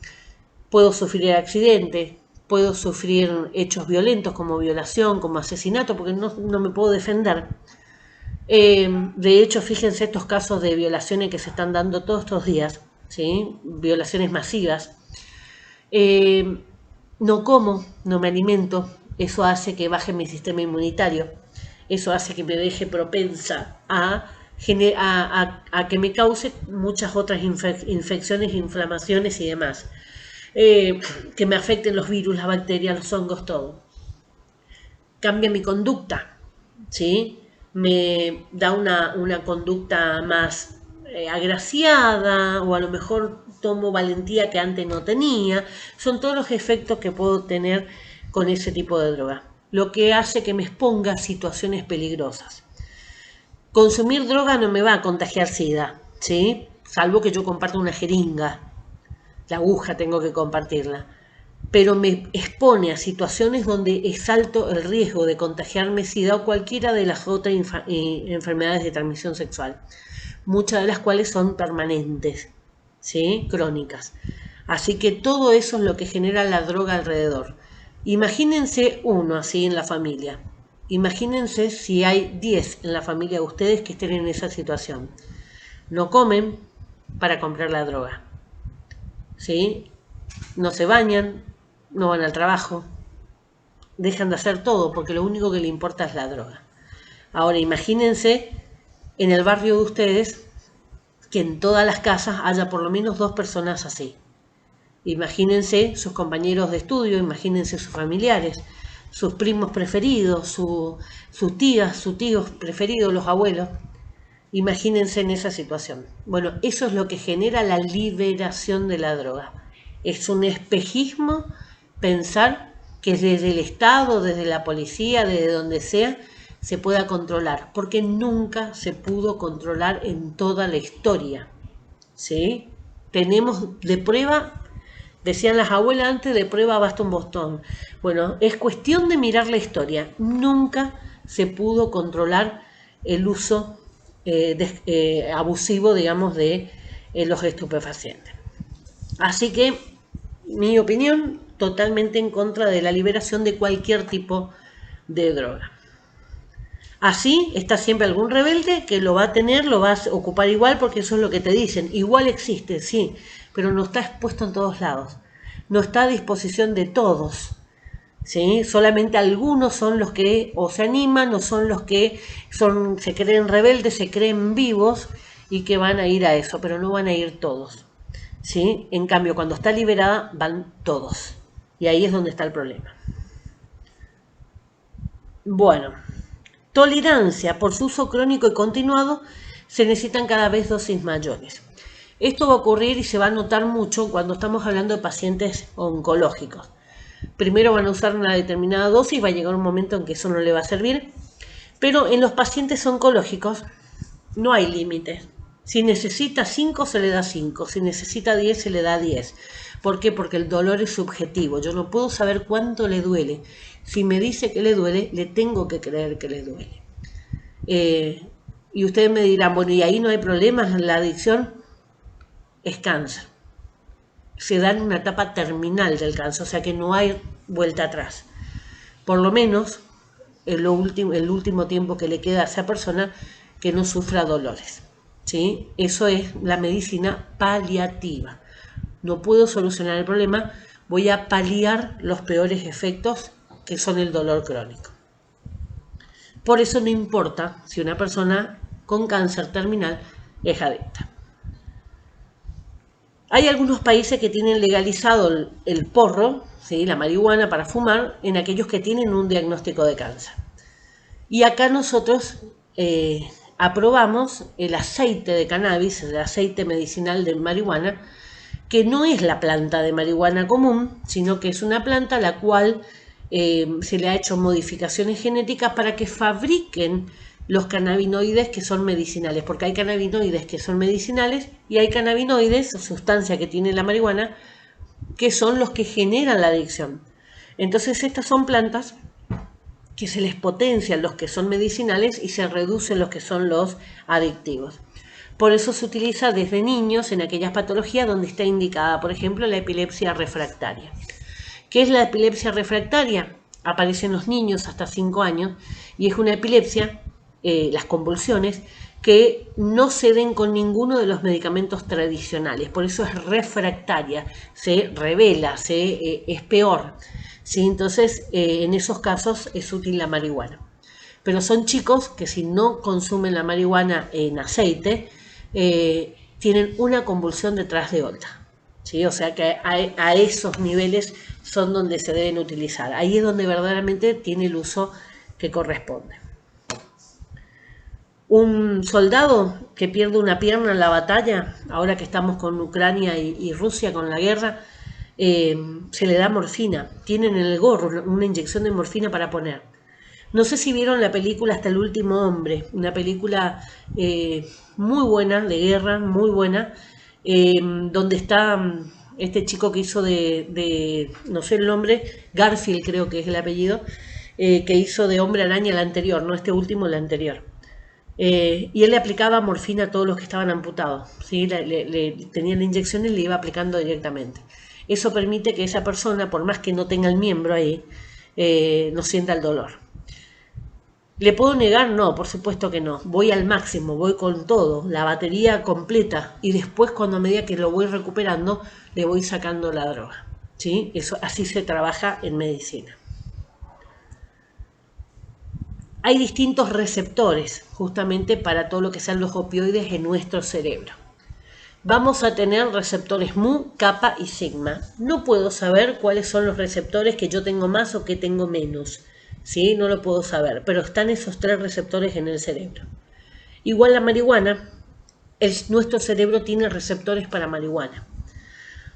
puedo sufrir accidentes, puedo sufrir hechos violentos como violación, como asesinato, porque no me puedo defender. De hecho, fíjense estos casos de violaciones que se están dando todos estos días, ¿sí? Violaciones masivas. No como, no me alimento, eso hace que baje mi sistema inmunitario, eso hace que me deje propensa a que me cause muchas otras infecciones, inflamaciones y demás. Que me afecten los virus, las bacterias, los hongos, todo. Cambia mi conducta, ¿sí? Me da una conducta más agraciada, o a lo mejor tomo valentía que antes no tenía. Son todos los efectos que puedo tener con ese tipo de droga, lo que hace que me exponga a situaciones peligrosas. Consumir droga no me va a contagiar SIDA, ¿sí? Salvo que yo comparta una jeringa. La aguja tengo que compartirla, pero me expone a situaciones donde es alto el riesgo de contagiarme SIDA o cualquiera de las otras enfermedades de transmisión sexual, muchas de las cuales son permanentes, ¿sí? Crónicas. Así que todo eso es lo que genera la droga alrededor. Imagínense uno así en la familia. Imagínense si hay 10 en la familia de ustedes que estén en esa situación. no comen para comprar la droga, ¿sí? No se bañan, no van al trabajo, dejan de hacer todo porque lo único que le importa es la droga. Ahora imagínense en el barrio de ustedes que en todas las casas haya por lo menos 2 personas así. Imagínense sus compañeros de estudio, imagínense sus familiares, sus primos preferidos, sus tías, sus tíos preferidos, los abuelos. Imagínense en esa situación. Bueno, eso es lo que genera la liberación de la droga. Es un espejismo pensar que desde el Estado, desde la policía, desde donde sea, se pueda controlar, porque nunca se pudo controlar en toda la historia, ¿sí? Tenemos de prueba, decían las abuelas antes, de prueba basta un botón. Bueno, es cuestión de mirar la historia. Nunca se pudo controlar el uso abusivo, digamos, de los estupefacientes. Así que, mi opinión, totalmente en contra de la liberación de cualquier tipo de droga. Así está siempre algún rebelde que lo va a tener, lo va a ocupar igual, porque eso es lo que te dicen. Igual existe, sí, pero no está expuesto en todos lados. No está a disposición de todos. ¿Sí? Solamente algunos son los que o se animan o son los que se creen rebeldes, se creen vivos y que van a ir a eso, pero no van a ir todos. ¿Sí? En cambio, cuando está liberada, van todos. Y ahí es donde está el problema. Bueno, tolerancia por su uso crónico y continuado, se necesitan cada vez dosis mayores. Esto va a ocurrir y se va a notar mucho cuando estamos hablando de pacientes oncológicos. Primero van a usar una determinada dosis, va a llegar un momento en que eso no le va a servir, pero en los pacientes oncológicos no hay límites. Si necesita 5 se le da 5, si necesita 10 se le da 10. ¿Por qué? Porque el dolor es subjetivo, yo no puedo saber cuánto le duele. Si me dice que le duele, le tengo que creer que le duele. Y ustedes me dirán, bueno, ¿y ahí no hay problemas? La adicción es cáncer. Se da en una etapa terminal del cáncer, o sea que no hay vuelta atrás. Por lo menos el último tiempo que le queda a esa persona que no sufra dolores. ¿Sí? Eso es la medicina paliativa. No puedo solucionar el problema, voy a paliar los peores efectos que son el dolor crónico. Por eso no importa si una persona con cáncer terminal es adicta. Hay algunos países que tienen legalizado el porro, ¿sí? La marihuana para fumar, en aquellos que tienen un diagnóstico de cáncer. Y acá nosotros aprobamos el aceite de cannabis, el aceite medicinal de marihuana, que no es la planta de marihuana común, sino que es una planta a la cual se le ha hecho modificaciones genéticas para que fabriquen los cannabinoides que son medicinales, porque hay cannabinoides que son medicinales y hay cannabinoides, sustancia que tiene la marihuana, que son los que generan la adicción. Entonces estas son plantas que se les potencian los que son medicinales y se reducen los que son los adictivos. Por eso se utiliza desde niños en aquellas patologías donde está indicada, por ejemplo, la epilepsia refractaria. ¿Qué es la epilepsia refractaria? Aparece en los niños hasta 5 años y es una epilepsia, las convulsiones, que no se den con ninguno de los medicamentos tradicionales. Por eso es refractaria, se revela, es peor. ¿Sí? Entonces, en esos casos es útil la marihuana. Pero son chicos que si no consumen la marihuana en aceite, tienen una convulsión detrás de otra. ¿Sí? O sea que a esos niveles son donde se deben utilizar. Ahí es donde verdaderamente tiene el uso que corresponde. Un soldado que pierde una pierna en la batalla, ahora que estamos con Ucrania y Rusia con la guerra, se le da morfina. Tienen en el gorro una inyección de morfina para poner. No sé si vieron la película Hasta el último hombre, una película muy buena, de guerra, muy buena, donde está este chico que hizo no sé el nombre, Garfield creo que es el apellido, que hizo de Hombre Araña el anterior, no este último, el anterior. Y él le aplicaba morfina a todos los que estaban amputados, ¿sí? Tenían la inyección y le iba aplicando directamente. Eso permite que esa persona, por más que no tenga el miembro ahí, no sienta el dolor. ¿Le puedo negar? No, por supuesto que no. Voy al máximo, voy con todo, la batería completa. Y después, cuando a medida que lo voy recuperando, le voy sacando la droga. ¿Sí? Eso, así se trabaja en medicina. Hay distintos receptores justamente para todo lo que sean los opioides en nuestro cerebro. Vamos a tener receptores mu, kappa y sigma. No puedo saber cuáles son los receptores que yo tengo más o que tengo menos. ¿Sí? No lo puedo saber, pero están esos 3 receptores en el cerebro. Igual la marihuana, nuestro cerebro tiene receptores para marihuana.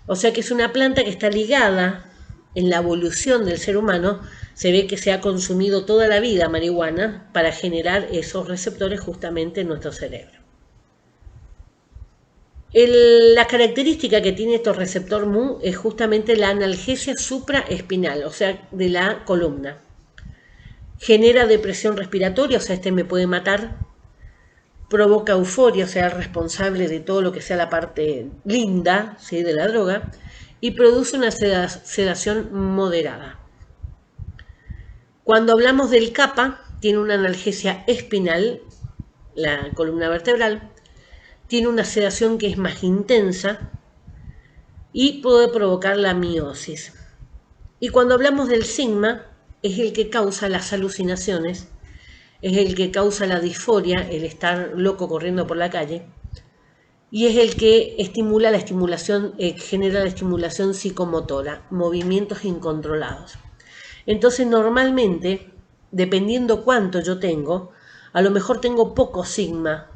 O sea que es una planta que está ligada en la evolución del ser humano. Se ve que se ha consumido toda la vida marihuana para generar esos receptores justamente en nuestro cerebro. La característica que tiene estos receptor mu es justamente la analgesia supraespinal, o sea, de la columna. Genera depresión respiratoria, o sea, me puede matar. Provoca euforia, o sea, es responsable de todo lo que sea la parte linda, ¿sí?, de la droga. Y produce una sedación moderada. Cuando hablamos del kappa, tiene una analgesia espinal, la columna vertebral. Tiene una sedación que es más intensa y puede provocar la miosis. Y cuando hablamos del sigma, es el que causa las alucinaciones, es el que causa la disforia, el estar loco corriendo por la calle, y es el que estimula la estimulación, genera la estimulación psicomotora, movimientos incontrolados. Entonces, normalmente, dependiendo cuánto yo tengo, a lo mejor tengo poco sigma,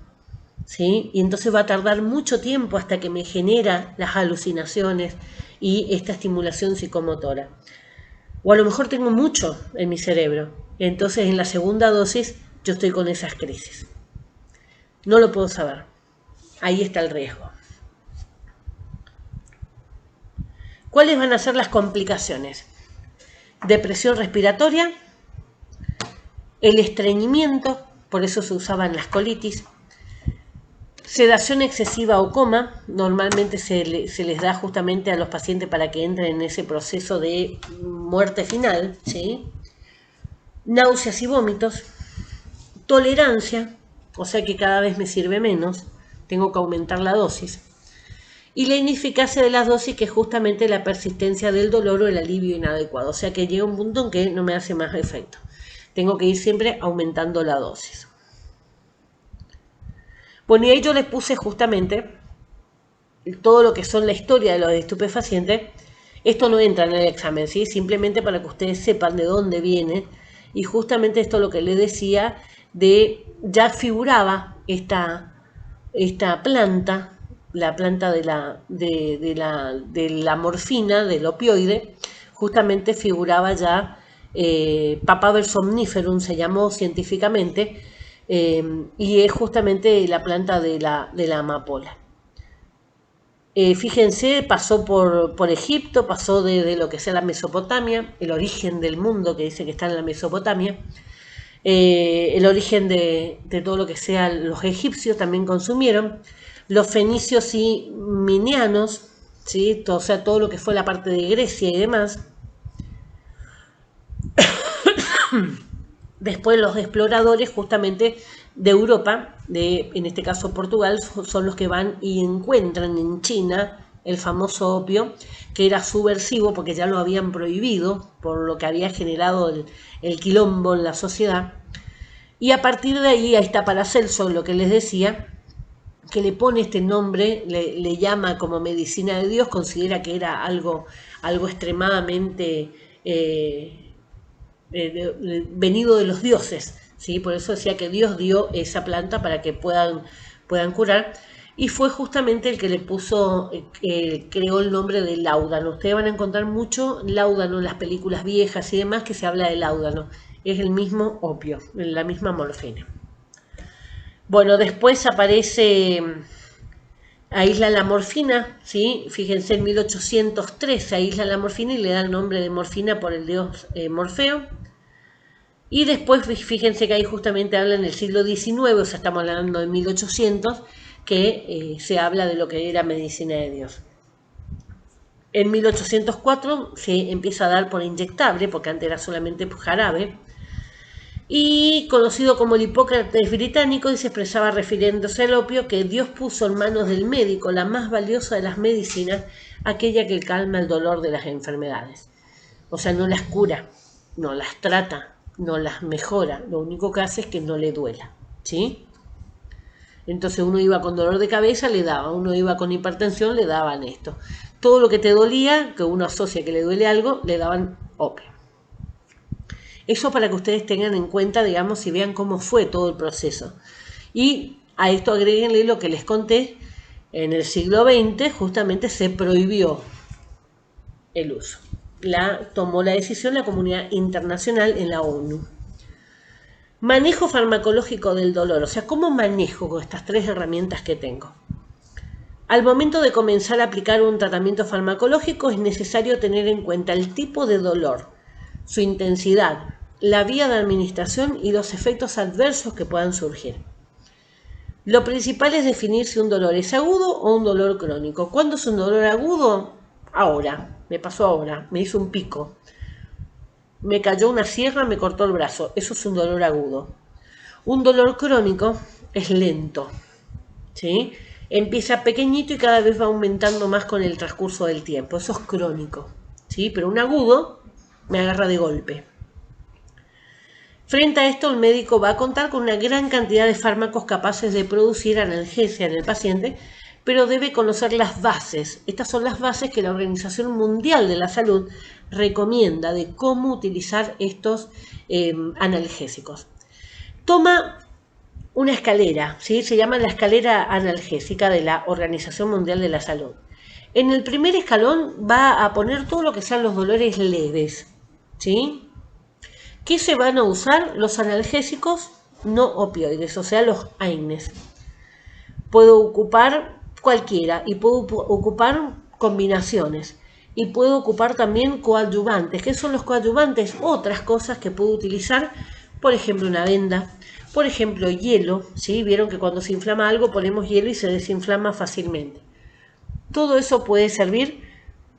¿sí? Y entonces va a tardar mucho tiempo hasta que me genera las alucinaciones y esta estimulación psicomotora. O a lo mejor tengo mucho en mi cerebro. Entonces en la segunda dosis yo estoy con esas crisis. No lo puedo saber. Ahí está el riesgo. ¿Cuáles van a ser las complicaciones? Depresión respiratoria, el estreñimiento, por eso se usaban las colitis. Sedación excesiva o coma, normalmente se les da justamente a los pacientes para que entren en ese proceso de muerte final, ¿sí? Náuseas y vómitos, tolerancia, o sea que cada vez me sirve menos, tengo que aumentar la dosis, y la ineficacia de las dosis, que es justamente la persistencia del dolor o el alivio inadecuado, o sea que llega un punto en que no me hace más efecto, tengo que ir siempre aumentando la dosis. Bueno, y ahí yo les puse justamente todo lo que son la historia de los estupefacientes. Esto no entra en el examen, ¿sí? Simplemente para que ustedes sepan de dónde viene. Y justamente esto es lo que les decía, ya figuraba esta planta, la planta de la morfina, del opioide, justamente figuraba ya, Papaver somniferum se llamó científicamente, y es justamente la planta de la amapola. Fíjense, pasó por Egipto, pasó de lo que sea la Mesopotamia, el origen del mundo que dice que está en la Mesopotamia, el origen de todo lo que sea los egipcios también consumieron, los fenicios y minianos, ¿sí? O sea, todo lo que fue la parte de Grecia y demás. Después los exploradores justamente de Europa, en este caso Portugal, son los que van y encuentran en China el famoso opio, que era subversivo porque ya lo habían prohibido por lo que había generado el quilombo en la sociedad. Y a partir de ahí está Paracelso, lo que les decía, que le pone este nombre, le llama como medicina de Dios, considera que era algo extremadamente venido de los dioses, ¿sí? Por eso decía que Dios dio esa planta para que puedan curar, y fue justamente el que le puso, creó el nombre de láudano. Ustedes van a encontrar mucho láudano en las películas viejas y demás que se habla de láudano, es el mismo opio, la misma morfina. Bueno, después aparece, aísla la morfina, ¿sí? Fíjense, en 1813 aísla la morfina y le da el nombre de morfina por el dios Morfeo. Y después, fíjense que ahí justamente habla en el siglo XIX, o sea, estamos hablando de 1800, que se habla de lo que era medicina de Dios. En 1804 se empieza a dar por inyectable, porque antes era solamente jarabe. y conocido como el Hipócrates británico, y se expresaba refiriéndose al opio que Dios puso en manos del médico, la más valiosa de las medicinas, aquella que calma el dolor de las enfermedades. O sea, no las cura, no las trata, no las mejora, lo único que hace es que no le duela, ¿sí? Entonces uno iba con dolor de cabeza, le daban, uno iba con hipertensión, le daban esto. Todo lo que te dolía, que uno asocia que le duele algo, le daban opio. Eso para que ustedes tengan en cuenta, digamos, y vean cómo fue todo el proceso. Y a esto agréguenle lo que les conté, en el siglo XX justamente se prohibió el uso. Tomó la decisión la comunidad internacional en la ONU. Manejo farmacológico del dolor, o sea, ¿cómo manejo con estas tres herramientas que tengo? Al momento de comenzar a aplicar un tratamiento farmacológico es necesario tener en cuenta el tipo de dolor, su intensidad, la vía de administración y los efectos adversos que puedan surgir. Lo principal es definir si un dolor es agudo o un dolor crónico. ¿Cuándo es un dolor agudo? Ahora, me pasó ahora, me hizo un pico. Me cayó una sierra, me cortó el brazo. Eso es un dolor agudo. Un dolor crónico es lento, ¿sí? Empieza pequeñito y cada vez va aumentando más con el transcurso del tiempo. Eso es crónico, ¿sí? Pero un agudo me agarra de golpe. Frente a esto, el médico va a contar con una gran cantidad de fármacos capaces de producir analgesia en el paciente, pero debe conocer las bases. Estas son las bases que la Organización Mundial de la Salud recomienda de cómo utilizar estos analgésicos. Toma una escalera, ¿sí? Se llama la escalera analgésica de la Organización Mundial de la Salud. En el primer escalón va a poner todo lo que sean los dolores leves, ¿sí? ¿Qué se van a usar? Los analgésicos no opioides, o sea, los AINES. Puedo ocupar cualquiera y puedo ocupar combinaciones. Y puedo ocupar también coadyuvantes. ¿Qué son los coadyuvantes? Otras cosas que puedo utilizar, por ejemplo, una venda, por ejemplo, hielo, ¿sí? Vieron que cuando se inflama algo ponemos hielo y se desinflama fácilmente. Todo eso puede servir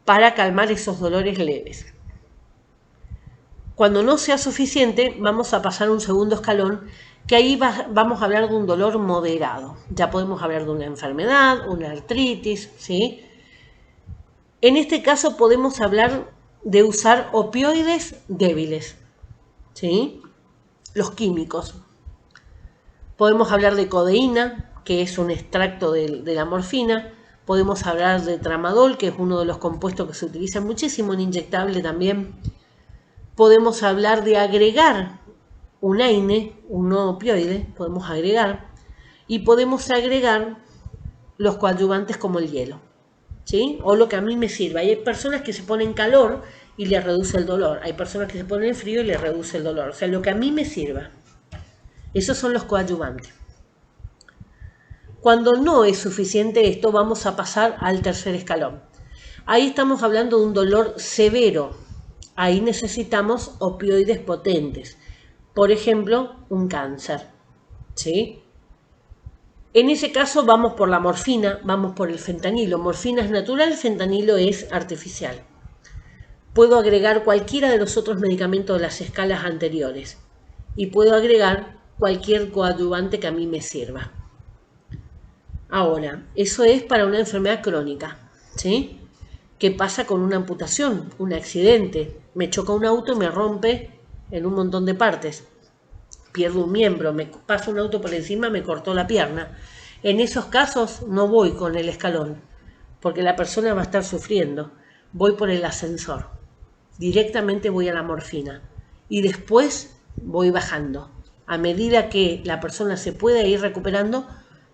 para calmar esos dolores leves. Cuando no sea suficiente, vamos a pasar a un segundo escalón, que ahí vamos a hablar de un dolor moderado. Ya podemos hablar de una enfermedad, una artritis, ¿sí? En este caso podemos hablar de usar opioides débiles, ¿sí? Los químicos. Podemos hablar de codeína, que es un extracto de la morfina. Podemos hablar de tramadol, que es uno de los compuestos que se utiliza muchísimo en inyectable también. Podemos hablar de agregar un AINE, un no opioide, podemos agregar, y podemos agregar los coadyuvantes como el hielo, ¿sí? O lo que a mí me sirva. Hay personas que se ponen calor y les reduce el dolor, hay personas que se ponen frío y les reduce el dolor, o sea, lo que a mí me sirva. Esos son los coadyuvantes. Cuando no es suficiente esto, vamos a pasar al tercer escalón. Ahí estamos hablando de un dolor severo. Ahí necesitamos opioides potentes. Por ejemplo, un cáncer, ¿sí? En ese caso vamos por la morfina, vamos por el fentanilo. Morfina es natural, fentanilo es artificial. Puedo agregar cualquiera de los otros medicamentos de las escalas anteriores. Y puedo agregar cualquier coadyuvante que a mí me sirva. Ahora, eso es para una enfermedad crónica, ¿sí? ¿Qué pasa con una amputación, un accidente? Me choca un auto y me rompe en un montón de partes. Pierdo un miembro, me pasa un auto por encima, me cortó la pierna. En esos casos no voy con el escalón, porque la persona va a estar sufriendo. Voy por el ascensor. Directamente voy a la morfina. Y después voy bajando. A medida que la persona se pueda ir recuperando,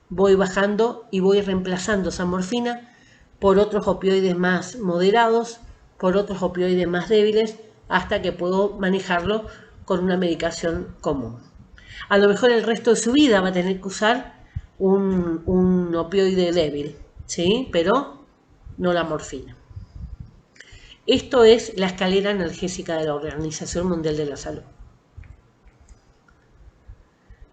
voy bajando y voy reemplazando esa morfina por otros opioides más moderados, por otros opioides más débiles, hasta que puedo manejarlo con una medicación común. A lo mejor el resto de su vida va a tener que usar un opioide débil, ¿sí? Pero no la morfina. Esto es la escalera analgésica de la Organización Mundial de la Salud.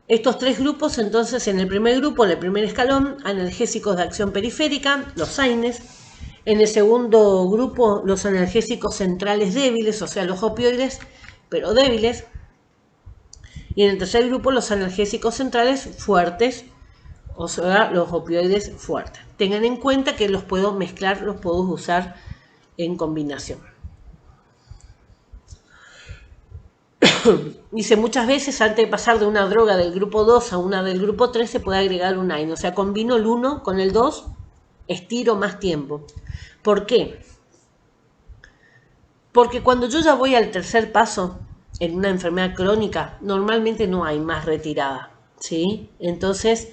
Estos tres grupos, entonces, en el primer grupo, en el primer escalón, analgésicos de acción periférica, los AINES. En el segundo grupo, los analgésicos centrales débiles, o sea, los opioides, pero débiles. Y en el tercer grupo, los analgésicos centrales fuertes, o sea, los opioides fuertes. Tengan en cuenta que los puedo mezclar, los puedo usar en combinación. Dice, muchas veces antes de pasar de una droga del grupo 2 a una del grupo 3 se puede agregar un AINE. O sea, combino el 1 con el 2, estiro más tiempo. ¿Por qué? Porque cuando yo ya voy al tercer paso en una enfermedad crónica, normalmente no hay más retirada, ¿sí? Entonces,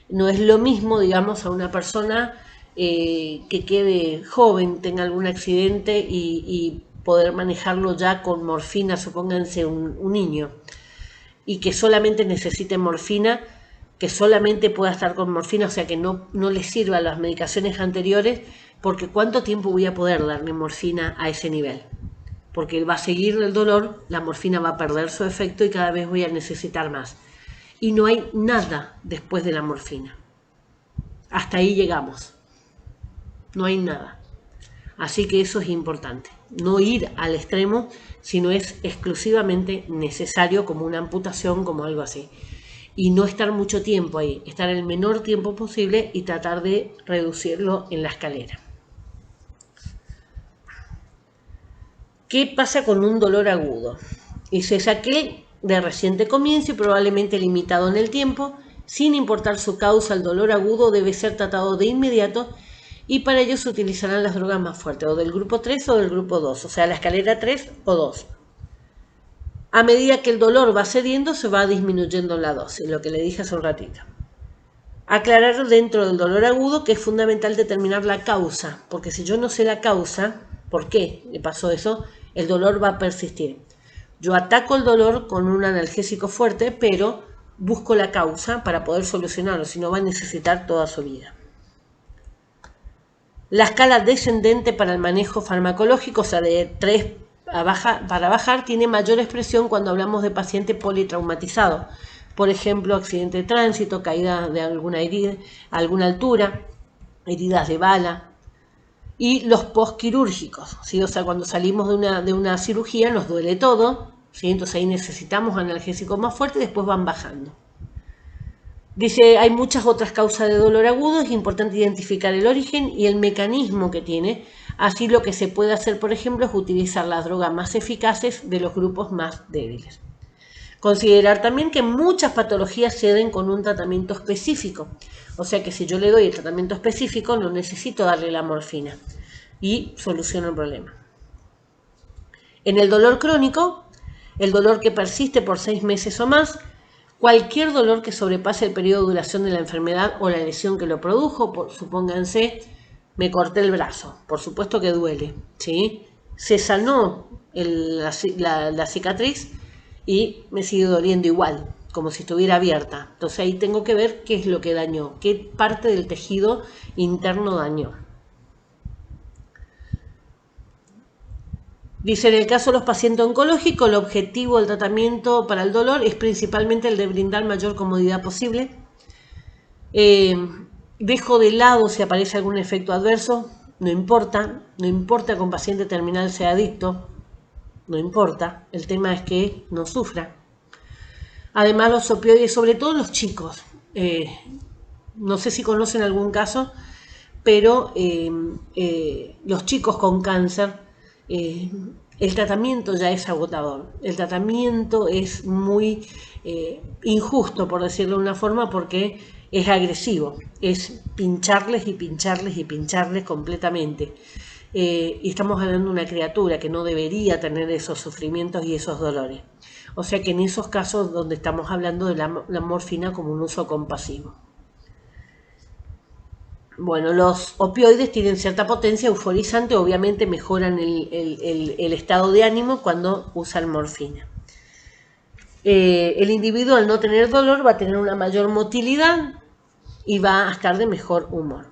no es lo mismo, digamos, a una persona que quede joven, tenga algún accidente y poder manejarlo ya con morfina, supónganse un niño, y que solamente necesite morfina, que solamente pueda estar con morfina, o sea que no le sirvan las medicaciones anteriores, porque ¿cuánto tiempo voy a poder darle morfina a ese nivel? Porque va a seguir el dolor, la morfina va a perder su efecto y cada vez voy a necesitar más. Y no hay nada después de la morfina. Hasta ahí llegamos. No hay nada. Así que eso es importante. No ir al extremo si no es exclusivamente necesario, como una amputación, como algo así. Y no estar mucho tiempo ahí. Estar el menor tiempo posible y tratar de reducirlo en la escalera. ¿Qué pasa con un dolor agudo? Dice, es aquel de reciente comienzo y probablemente limitado en el tiempo. Sin importar su causa, el dolor agudo debe ser tratado de inmediato y para ello se utilizarán las drogas más fuertes, o del grupo 3 o del grupo 2, o sea, la escalera 3 o 2. A medida que el dolor va cediendo, se va disminuyendo la dosis, lo que le dije hace un ratito. Aclarar dentro del dolor agudo que es fundamental determinar la causa, porque si yo no sé la causa, ¿por qué le pasó eso? El dolor va a persistir. Yo ataco el dolor con un analgésico fuerte, pero busco la causa para poder solucionarlo, si no va a necesitar toda su vida. La escala descendente para el manejo farmacológico, o sea, de 3 para bajar, tiene mayor expresión cuando hablamos de paciente politraumatizado. Por ejemplo, accidente de tránsito, caída de alguna herida, a alguna altura, heridas de bala. Y los postquirúrgicos, ¿sí? O sea, cuando salimos de una cirugía nos duele todo, ¿sí? Entonces ahí necesitamos analgésicos más fuertes y después van bajando. Dice, hay muchas otras causas de dolor agudo, es importante identificar el origen y el mecanismo que tiene. Así lo que se puede hacer, por ejemplo, es utilizar las drogas más eficaces de los grupos más débiles. Considerar también que muchas patologías ceden con un tratamiento específico. O sea que si yo le doy el tratamiento específico, no necesito darle la morfina y soluciono el problema. En el dolor crónico, el dolor que persiste por 6 meses o más, cualquier dolor que sobrepase el periodo de duración de la enfermedad o la lesión que lo produjo, supónganse, me corté el brazo, por supuesto que duele, ¿sí? Se sanó la cicatriz y me sigue doliendo igual, como si estuviera abierta. Entonces ahí tengo que ver qué es lo que dañó, qué parte del tejido interno dañó. Dice, en el caso de los pacientes oncológicos, el objetivo del tratamiento para el dolor es principalmente el de brindar mayor comodidad posible. Dejo de lado si aparece algún efecto adverso, no importa que un paciente terminal sea adicto, no importa, el tema es que no sufra. Además, los opioides, sobre todo los chicos, no sé si conocen algún caso, pero los chicos con cáncer, el tratamiento ya es agotador. El tratamiento es muy injusto, por decirlo de una forma, porque es agresivo. Es pincharles y pincharles y pincharles completamente. Y estamos hablando de una criatura que no debería tener esos sufrimientos y esos dolores. O sea que en esos casos donde estamos hablando de la morfina como un uso compasivo. Bueno, los opioides tienen cierta potencia euforizante, obviamente mejoran el estado de ánimo cuando usan morfina. El individuo al no tener dolor va a tener una mayor motilidad y va a estar de mejor humor.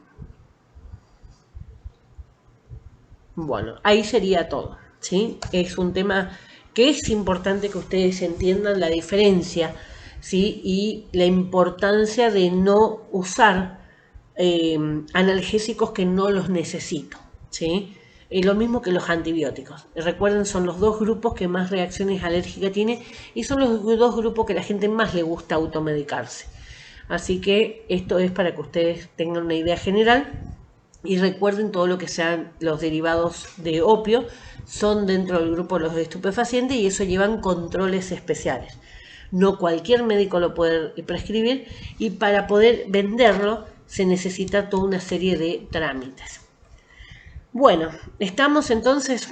Bueno, ahí sería todo, ¿sí? Es un tema que es importante que ustedes entiendan la diferencia, ¿sí? Y la importancia de no usar analgésicos que no los necesito, ¿sí? Lo mismo que los antibióticos. Recuerden, son los dos grupos que más reacciones alérgicas tienen y son los dos grupos que a la gente más le gusta automedicarse. Así que esto es para que ustedes tengan una idea general y recuerden todo lo que sean los derivados de opio son dentro del grupo de los estupefacientes y eso llevan controles especiales. No cualquier médico lo puede prescribir y para poder venderlo se necesita toda una serie de trámites. Bueno, estamos entonces,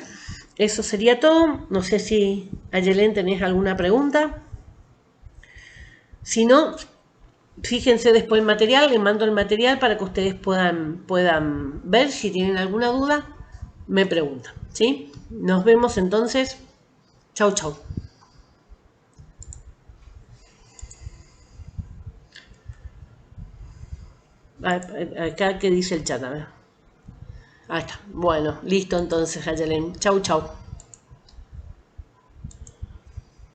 eso sería todo. No sé si Ayelen tenés alguna pregunta. Si no, fíjense después el material, les mando el material para que ustedes puedan ver. Si tienen alguna duda, me preguntan, ¿sí? Nos vemos entonces. Chau, chau. Acá que dice el chat, a ver. Ahí está. Bueno, listo entonces, Ayelen. Chau, chau.